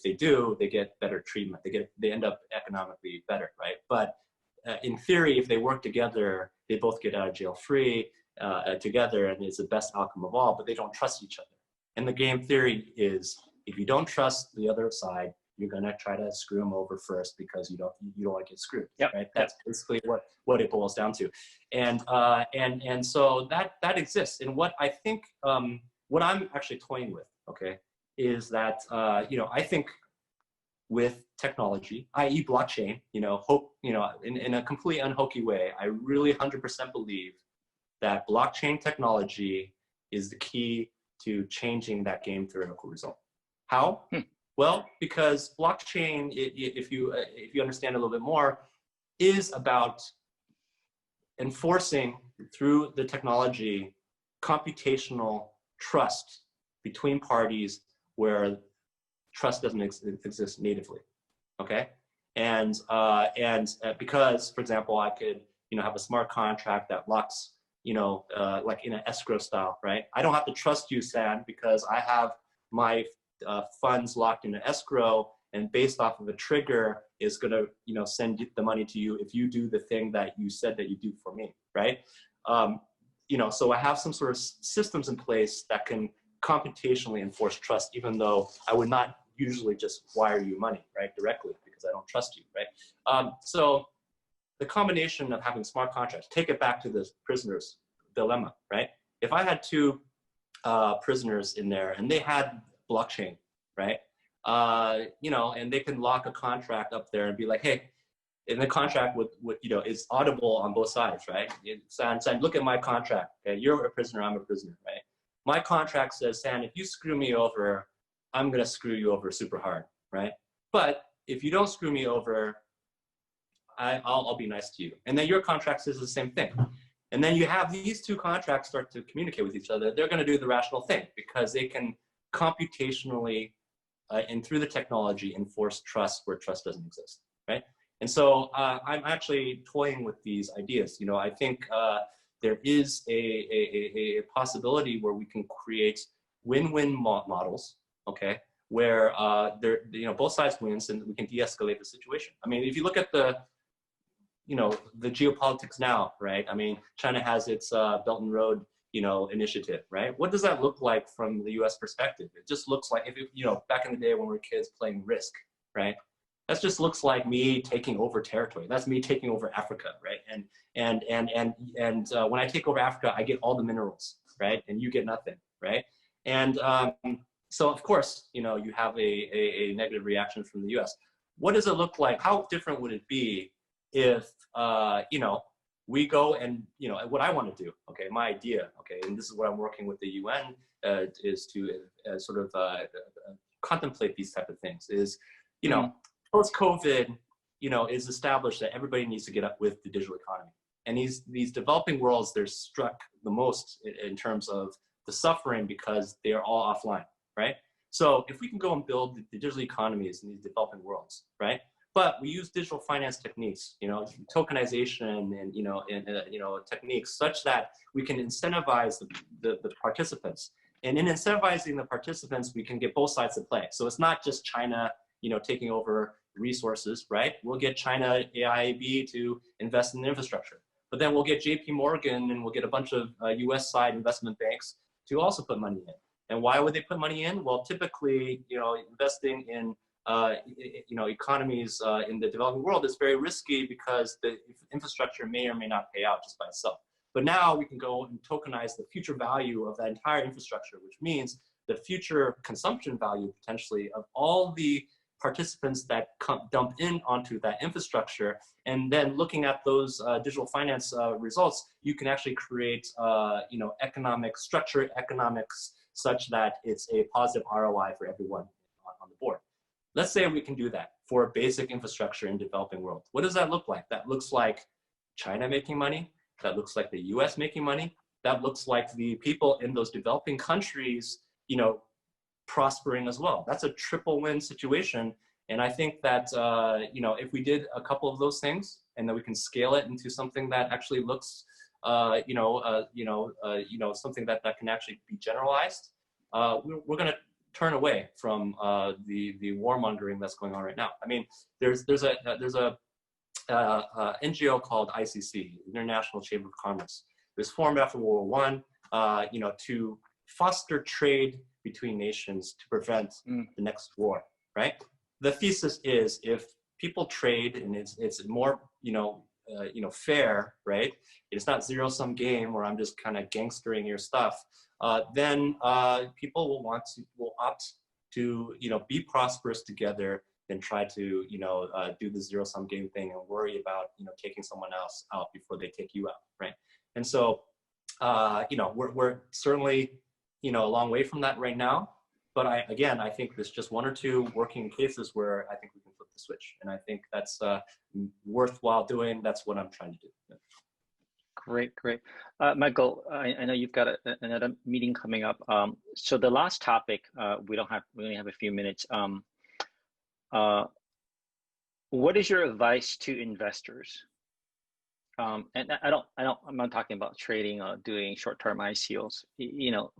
they do, they get better treatment. They end up economically better, right? But in theory, if they work together, they both get out of jail free together, and it's the best outcome of all. But they don't trust each other. And the game theory is, if you don't trust the other side, you're gonna try to screw them over first because you don't want to get screwed. Yep. Right? That's basically what it boils down to. And so that exists. And what I think, what I'm actually toying with, okay, is that I think with technology, i.e. blockchain, in a completely unhokey way, I really 100% believe that blockchain technology is the key to changing that game theoretical result. How? Well, because blockchain, if you understand a little bit more, is about enforcing through the technology computational trust between parties where trust doesn't exist natively. Okay, and because, for example, I could have a smart contract that locks, like in an escrow style, right? I don't have to trust you, San, because I have my funds locked in an escrow, and based off of a trigger is going to send the money to you if you do the thing that you said that you do for me, right? So I have some sort of systems in place that can computationally enforce trust, even though I would not usually just wire you money, right, directly, because I don't trust you, right? So the combination of having smart contracts, take it back to the prisoner's dilemma, right? If I had two prisoners in there and they had blockchain, right? And they can lock a contract up there and be like, hey, in the contract is audible on both sides, right? San, look at my contract. Okay? You're a prisoner, I'm a prisoner, right? My contract says, San, if you screw me over, I'm gonna screw you over super hard, right? But if you don't screw me over, I'll be nice to you. And then your contract says the same thing. And then you have these two contracts start to communicate with each other. They're gonna do the rational thing because they can computationally and through the technology enforce trust where trust doesn't exist, right? And so I'm actually toying with these ideas. I think there is a possibility where we can create win-win models, okay, where both sides wins and we can de-escalate the situation. I mean, if you look at the geopolitics now, right? I mean, China has its Belt and Road initiative, right? What does that look like from the U.S. perspective? It just looks like, back in the day when we were kids playing Risk, right? That just looks like me taking over territory. That's me taking over Africa, right? And when I take over Africa, I get all the minerals, right? And you get nothing, right? And so of course, you have a negative reaction from the U.S. What does it look like? How different would it be if we go and, what I want to do, okay, my idea, okay, and this is what I'm working with the UN is to sort of contemplate these type of things is, post-COVID, is established that everybody needs to get up with the digital economy. And these developing worlds, they're struck the most in terms of the suffering because they are all offline, right? So if we can go and build the digital economies in these developing worlds, right? But we use digital finance techniques, tokenization and techniques such that we can incentivize the participants. And in incentivizing the participants, we can get both sides to play. So it's not just China, taking over resources, right? We'll get China AIIB to invest in the infrastructure, but then we'll get JP Morgan and we'll get a bunch of US side investment banks to also put money in. And why would they put money in? Well, typically, investing in economies in the developing world is very risky because the infrastructure may or may not pay out just by itself. But now we can go and tokenize the future value of that entire infrastructure, which means the future consumption value potentially of all the participants that dump in onto that infrastructure. And then looking at those digital finance results, you can actually create economic structure, economics such that it's a positive ROI for everyone on the board. Let's say we can do that for basic infrastructure in developing world. What does that look like? That looks like China making money. That looks like the US making money. That looks like the people in those developing countries, prospering as well. That's a triple win situation. And I think that, if we did a couple of those things and then we can scale it into something that actually looks something that can actually be generalized, we're going to turn away from the warmongering that's going on right now. I mean, there's a NGO called ICC, International Chamber of Commerce. It was formed after World War I, to foster trade between nations to prevent the next war, right? The thesis is if people trade and it's more, fair, right? It's not zero-sum game where I'm just kind of gangstering your stuff. Then people will opt to, be prosperous together than try to, do the zero-sum game thing and worry about, taking someone else out before they take you out, right? And so, we're certainly, a long way from that right now. But I think there's just one or two working cases where I think we can flip the switch. And I think that's worthwhile doing. That's what I'm trying to do. Yeah. Great. Michael, I know you've got another meeting coming up. So the last topic, we only have a few minutes. What is your advice to investors? And I'm not talking about trading or doing short-term ICOs.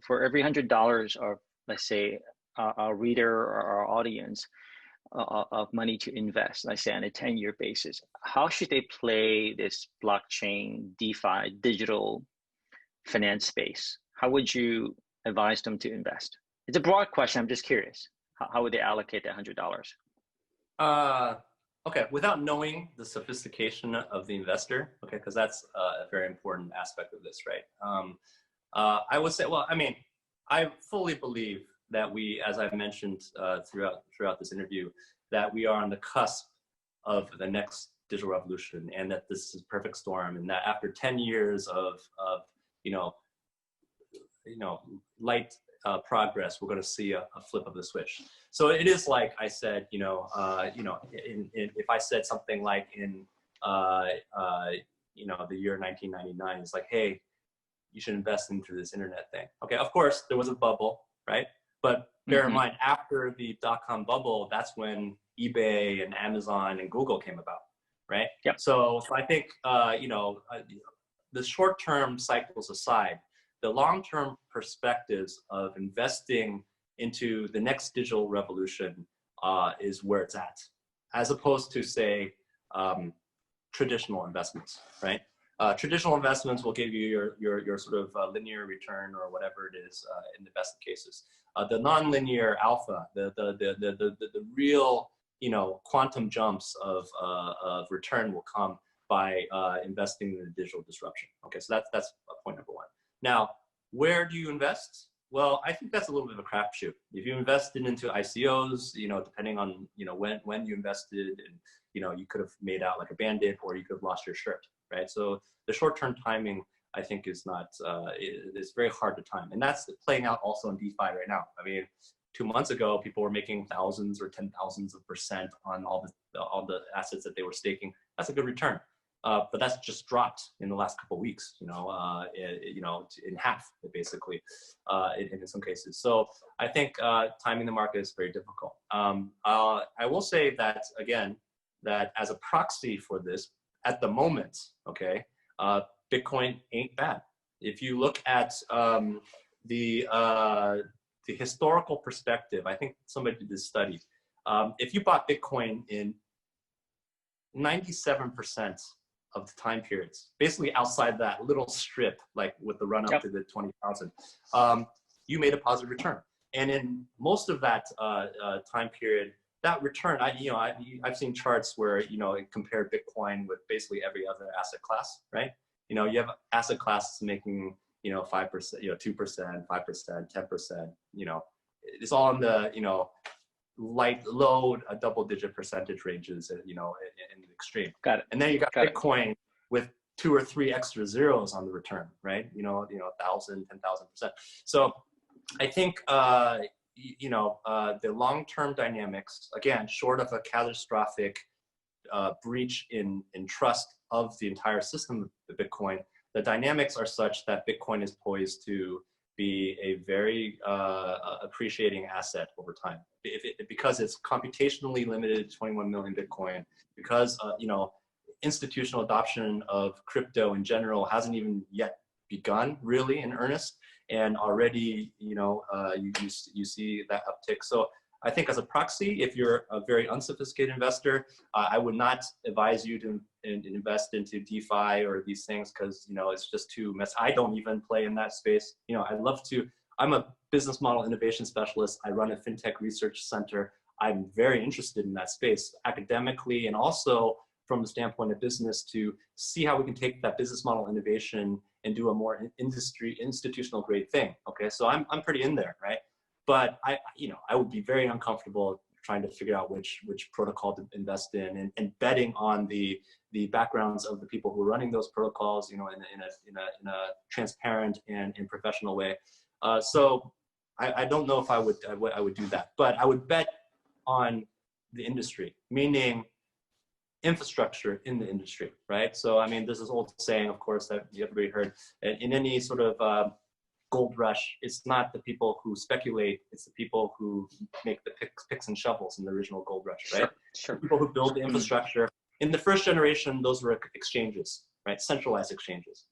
For every $100 of, let's say, our reader or our audience of money to invest, let's say on a 10-year basis, how should they play this blockchain, DeFi, digital finance space? How would you advise them to invest? It's a broad question. I'm just curious. How would they allocate that $100? Okay, without knowing the sophistication of the investor, okay, because that's a very important aspect of this, right? I would say, well, I mean, I fully believe that we, as I've mentioned throughout this interview, that we are on the cusp of the next digital revolution, and that this is a perfect storm, and that after 10 years of light progress, we're going to see a flip of the switch. So it is like I said, if I said something like in the year 1999, it's like, hey, you should invest into this internet thing. Okay, of course there was a bubble, right? But bear in mind, after the dot-com bubble, that's when eBay and Amazon and Google came about, right? Yep. So I think the short-term cycles aside, the long-term perspectives of investing into the next digital revolution is where it's at, as opposed to, say, traditional investments, right? Traditional investments will give you your sort of linear return or whatever it is in the best of cases. The non-linear alpha, the real quantum jumps of return will come by investing in the digital disruption. Okay, so that's point number one. Now, where do you invest? Well, I think that's a little bit of a crapshoot. If you invested into ICOs, depending on when you invested, and you could have made out like a bandit, or you could have lost your shirt, right? So the short-term timing, I think, is not it's very hard to time, and that's playing out also in DeFi right now. I mean, 2 months ago, people were making thousands or 10,000% on all the assets that they were staking. That's a good return. But that's just dropped in the last couple of weeks, in half, basically, in some cases. So I think timing the market is very difficult. I will say that, again, that as a proxy for this, at the moment, okay, Bitcoin ain't bad. If you look at the historical perspective, I think somebody did this study. If you bought Bitcoin in 97% of the time periods, basically outside that little strip, like with the run up to the 20,000, you made a positive return. And in most of that time period, that return, I've seen charts where it compared Bitcoin with basically every other asset class, right? You have asset classes making 5%, 2%, 5%, 10%. It's all in the low double-digit percentage ranges, in the extreme. Got it. And then you got Bitcoin with 2 or 3 extra zeros on the return, right? 1,000, 10,000%. So I think the long-term dynamics, again, short of a catastrophic breach in trust of the entire system of Bitcoin, the dynamics are such that Bitcoin is poised to be a very appreciating asset over time. Because it's computationally limited to 21 million Bitcoin, because institutional adoption of crypto in general hasn't even yet begun really in earnest. And already, you see that uptick. So I think as a proxy, if you're a very unsophisticated investor, I would not advise you to invest into DeFi or these things because, it's just too messy. I don't even play in that space. I'm a business model innovation specialist. I run a fintech research center. I'm very interested in that space academically and also from the standpoint of business to see how we can take that business model innovation and do a more institutional grade thing. Okay, so I'm pretty in there, right? But I would be very uncomfortable trying to figure out which protocol to invest in and betting on the backgrounds of the people who are running those protocols, in a transparent and professional way. So I don't know if I would do that, but I would bet on the industry, meaning infrastructure in the industry, right? So I mean, there's this old saying, of course, that everybody heard. In any sort of gold rush, it's not the people who speculate, it's the people who make the picks and shovels in the original gold rush, right? Sure. The people who build the infrastructure. In the first generation, those were exchanges, right? Centralized exchanges.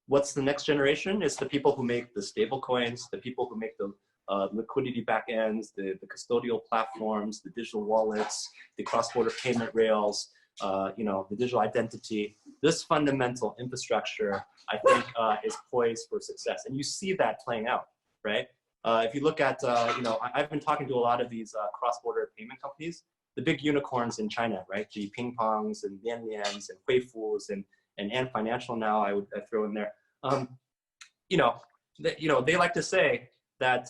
What's the next generation? It's the people who make the stable coins, the people who make the liquidity backends, the custodial platforms, the digital wallets, the cross-border payment rails, the digital identity. This fundamental infrastructure, I think, is poised for success. And you see that playing out, right? If you look at, I've been talking to a lot of these cross-border payment companies, the big unicorns in China, right? The Ping Pongs and Lian Lians and Huifus and Ant Financial now, I throw in there. They like to say that,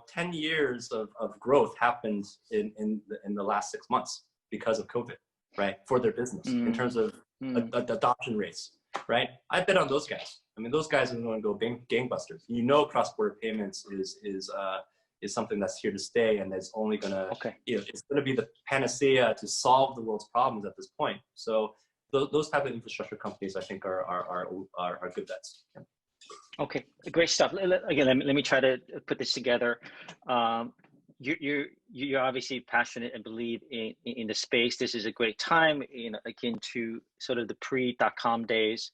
10 years of growth happened in the last 6 months because of COVID, right? For their business in terms of adoption rates, right? I bet on those guys. I mean, those guys are going to go gangbusters. Cross-border payments is something that's here to stay, and it's only going to, it's going to be the panacea to solve the world's problems at this point. So those type of infrastructure companies, I think, are good bets. Yeah. Okay, great stuff. Again, let me try to put this together. You're obviously passionate and believe in the space. This is a great time, akin to sort of the pre.com days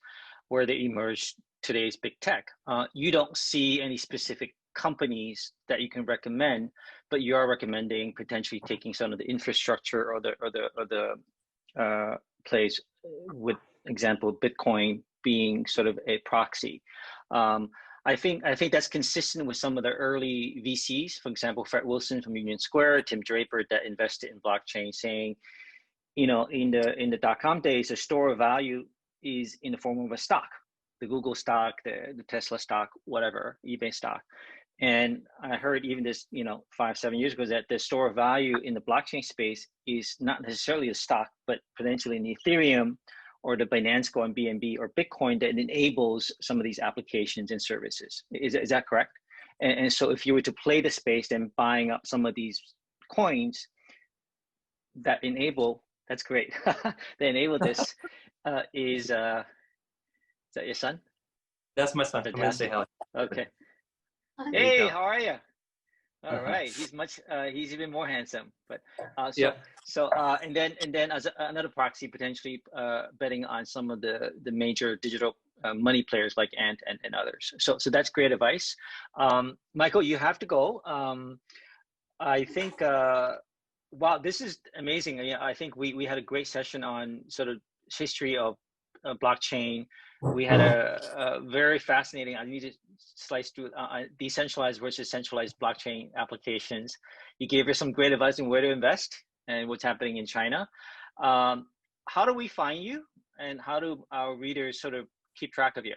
where they emerged today's big tech. You don't see any specific companies that you can recommend, but you are recommending potentially taking some of the infrastructure or the plays, with example Bitcoin being sort of a proxy. I think that's consistent with some of the early VCs, for example, Fred Wilson from Union Square, Tim Draper that invested in blockchain, saying, in the .com days, the store of value is in the form of a stock, the Google stock, the Tesla stock, whatever, eBay stock. And I heard even this, 5-7 years ago, that the store of value in the blockchain space is not necessarily a stock, but potentially an Ethereum or the Binance Coin, BNB, or Bitcoin that enables some of these applications and services. Is that correct? And so if you were to play the space, then buying up some of these coins that enable, that's great, that enable this, is that your son? That's my son. I'm going to say hello. Okay. Hey, how are you? All right, he's even more handsome. But and then as another proxy, potentially betting on some of the major digital money players like Ant and others. So that's great advice. Michael, you have to go. I think wow, this is amazing. I think we had a great session on sort of history of blockchain. We had a very fascinating, I need to slice through decentralized versus centralized blockchain applications. You gave us some great advice on where to invest and what's happening in China. How do we find you, and how do our readers sort of keep track of you?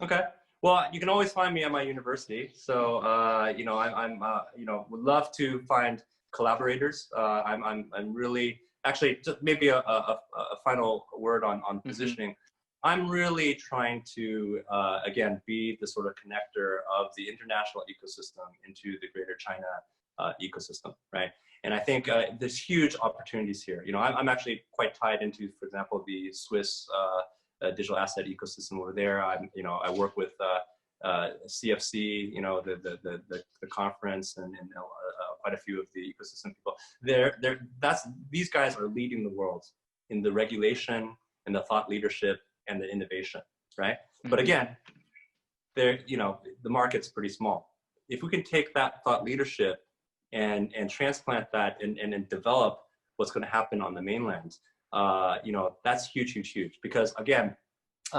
Okay. Well, you can always find me at my university. So, I'm would love to find collaborators. I'm really, actually, just maybe a final word on positioning. I'm really trying to, again, be the sort of connector of the international ecosystem into the greater China ecosystem, right? And I think there's huge opportunities here. I'm actually quite tied into, for example, the Swiss digital asset ecosystem over there. I work with CFC, the conference, and quite a few of the ecosystem people. These guys are leading the world in the regulation and the thought leadership and the innovation, right? But again, the market's pretty small. If we can take that thought leadership and transplant that and develop what's going to happen on the mainland, that's huge. Because again,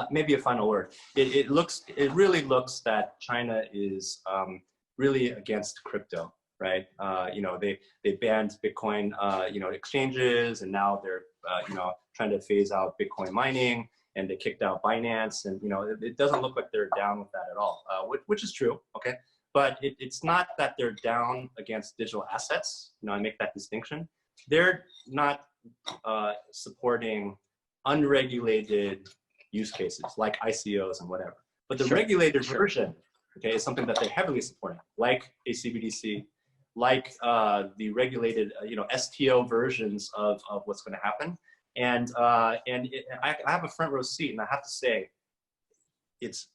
maybe a final word. It really looks that China is really against crypto, right? They banned Bitcoin, exchanges, and now they're trying to phase out Bitcoin mining, and they kicked out Binance, and it doesn't look like they're down with that at all, which is true, okay? But it's not that they're down against digital assets. I make that distinction. They're not supporting unregulated use cases like ICOs and whatever. But the regulated version, okay, is something that they're heavily supporting, like a CBDC, like the regulated, STO versions of what's going to happen. And I have a front row seat, and I have to say, it's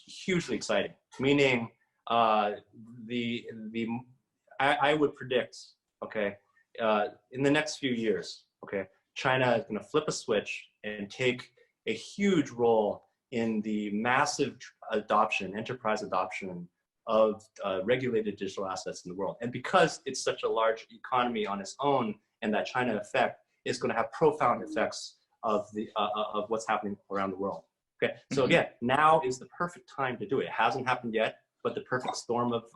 hugely exciting. Meaning, I would predict, okay, in the next few years, okay, China is going to flip a switch and take a huge role in the massive enterprise adoption of regulated digital assets in the world. And because it's such a large economy on its own, and that China effect is going to have profound effects of what's happening around the world. Okay, so again, now is the perfect time to do it. It hasn't happened yet, but the perfect storm of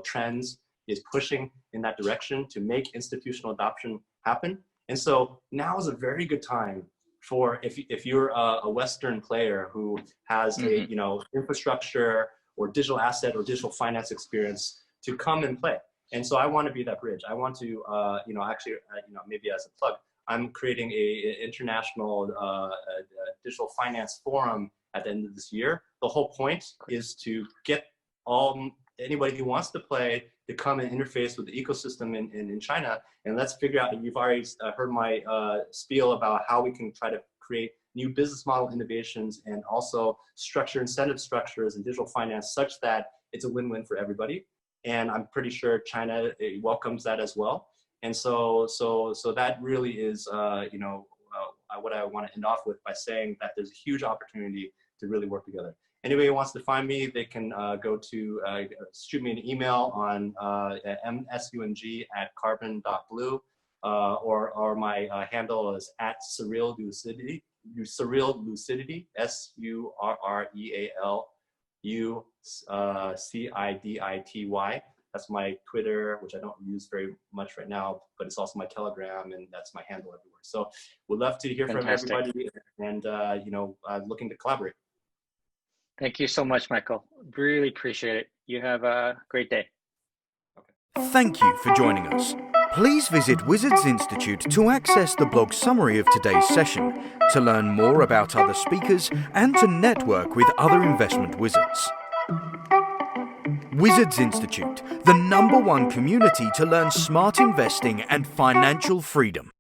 trends is pushing in that direction to make institutional adoption happen. And so now is a very good time for if you're a Western player who has a infrastructure or digital asset or digital finance experience to come and play. And so I want to be that bridge. I want to maybe as a plug, I'm creating a international digital finance forum at the end of this year. The whole point is to get anybody who wants to play to come and interface with the ecosystem in China, and let's figure out. You've already heard my spiel about how we can try to create new business model innovations and also structure incentive structures in digital finance such that it's a win-win for everybody. And I'm pretty sure China welcomes that as well. And so that really is what I want to end off with by saying that there's a huge opportunity to really work together. Anybody who wants to find me, they can go to shoot me an email on msung@carbon.blue, or my handle is @surreallucidity, surreallucidity, SURREALUCIDITY. That's my Twitter, which I don't use very much right now, but it's also my Telegram, and that's my handle everywhere. So we'd love to hear from everybody, and looking to collaborate. Thank you so much, Michael. Really appreciate it. You have a great day. Thank you for joining us. Please visit Wizards Institute to access the blog summary of today's session, to learn more about other speakers, and to network with other investment wizards. Wizards Institute, the #1 community to learn smart investing and financial freedom.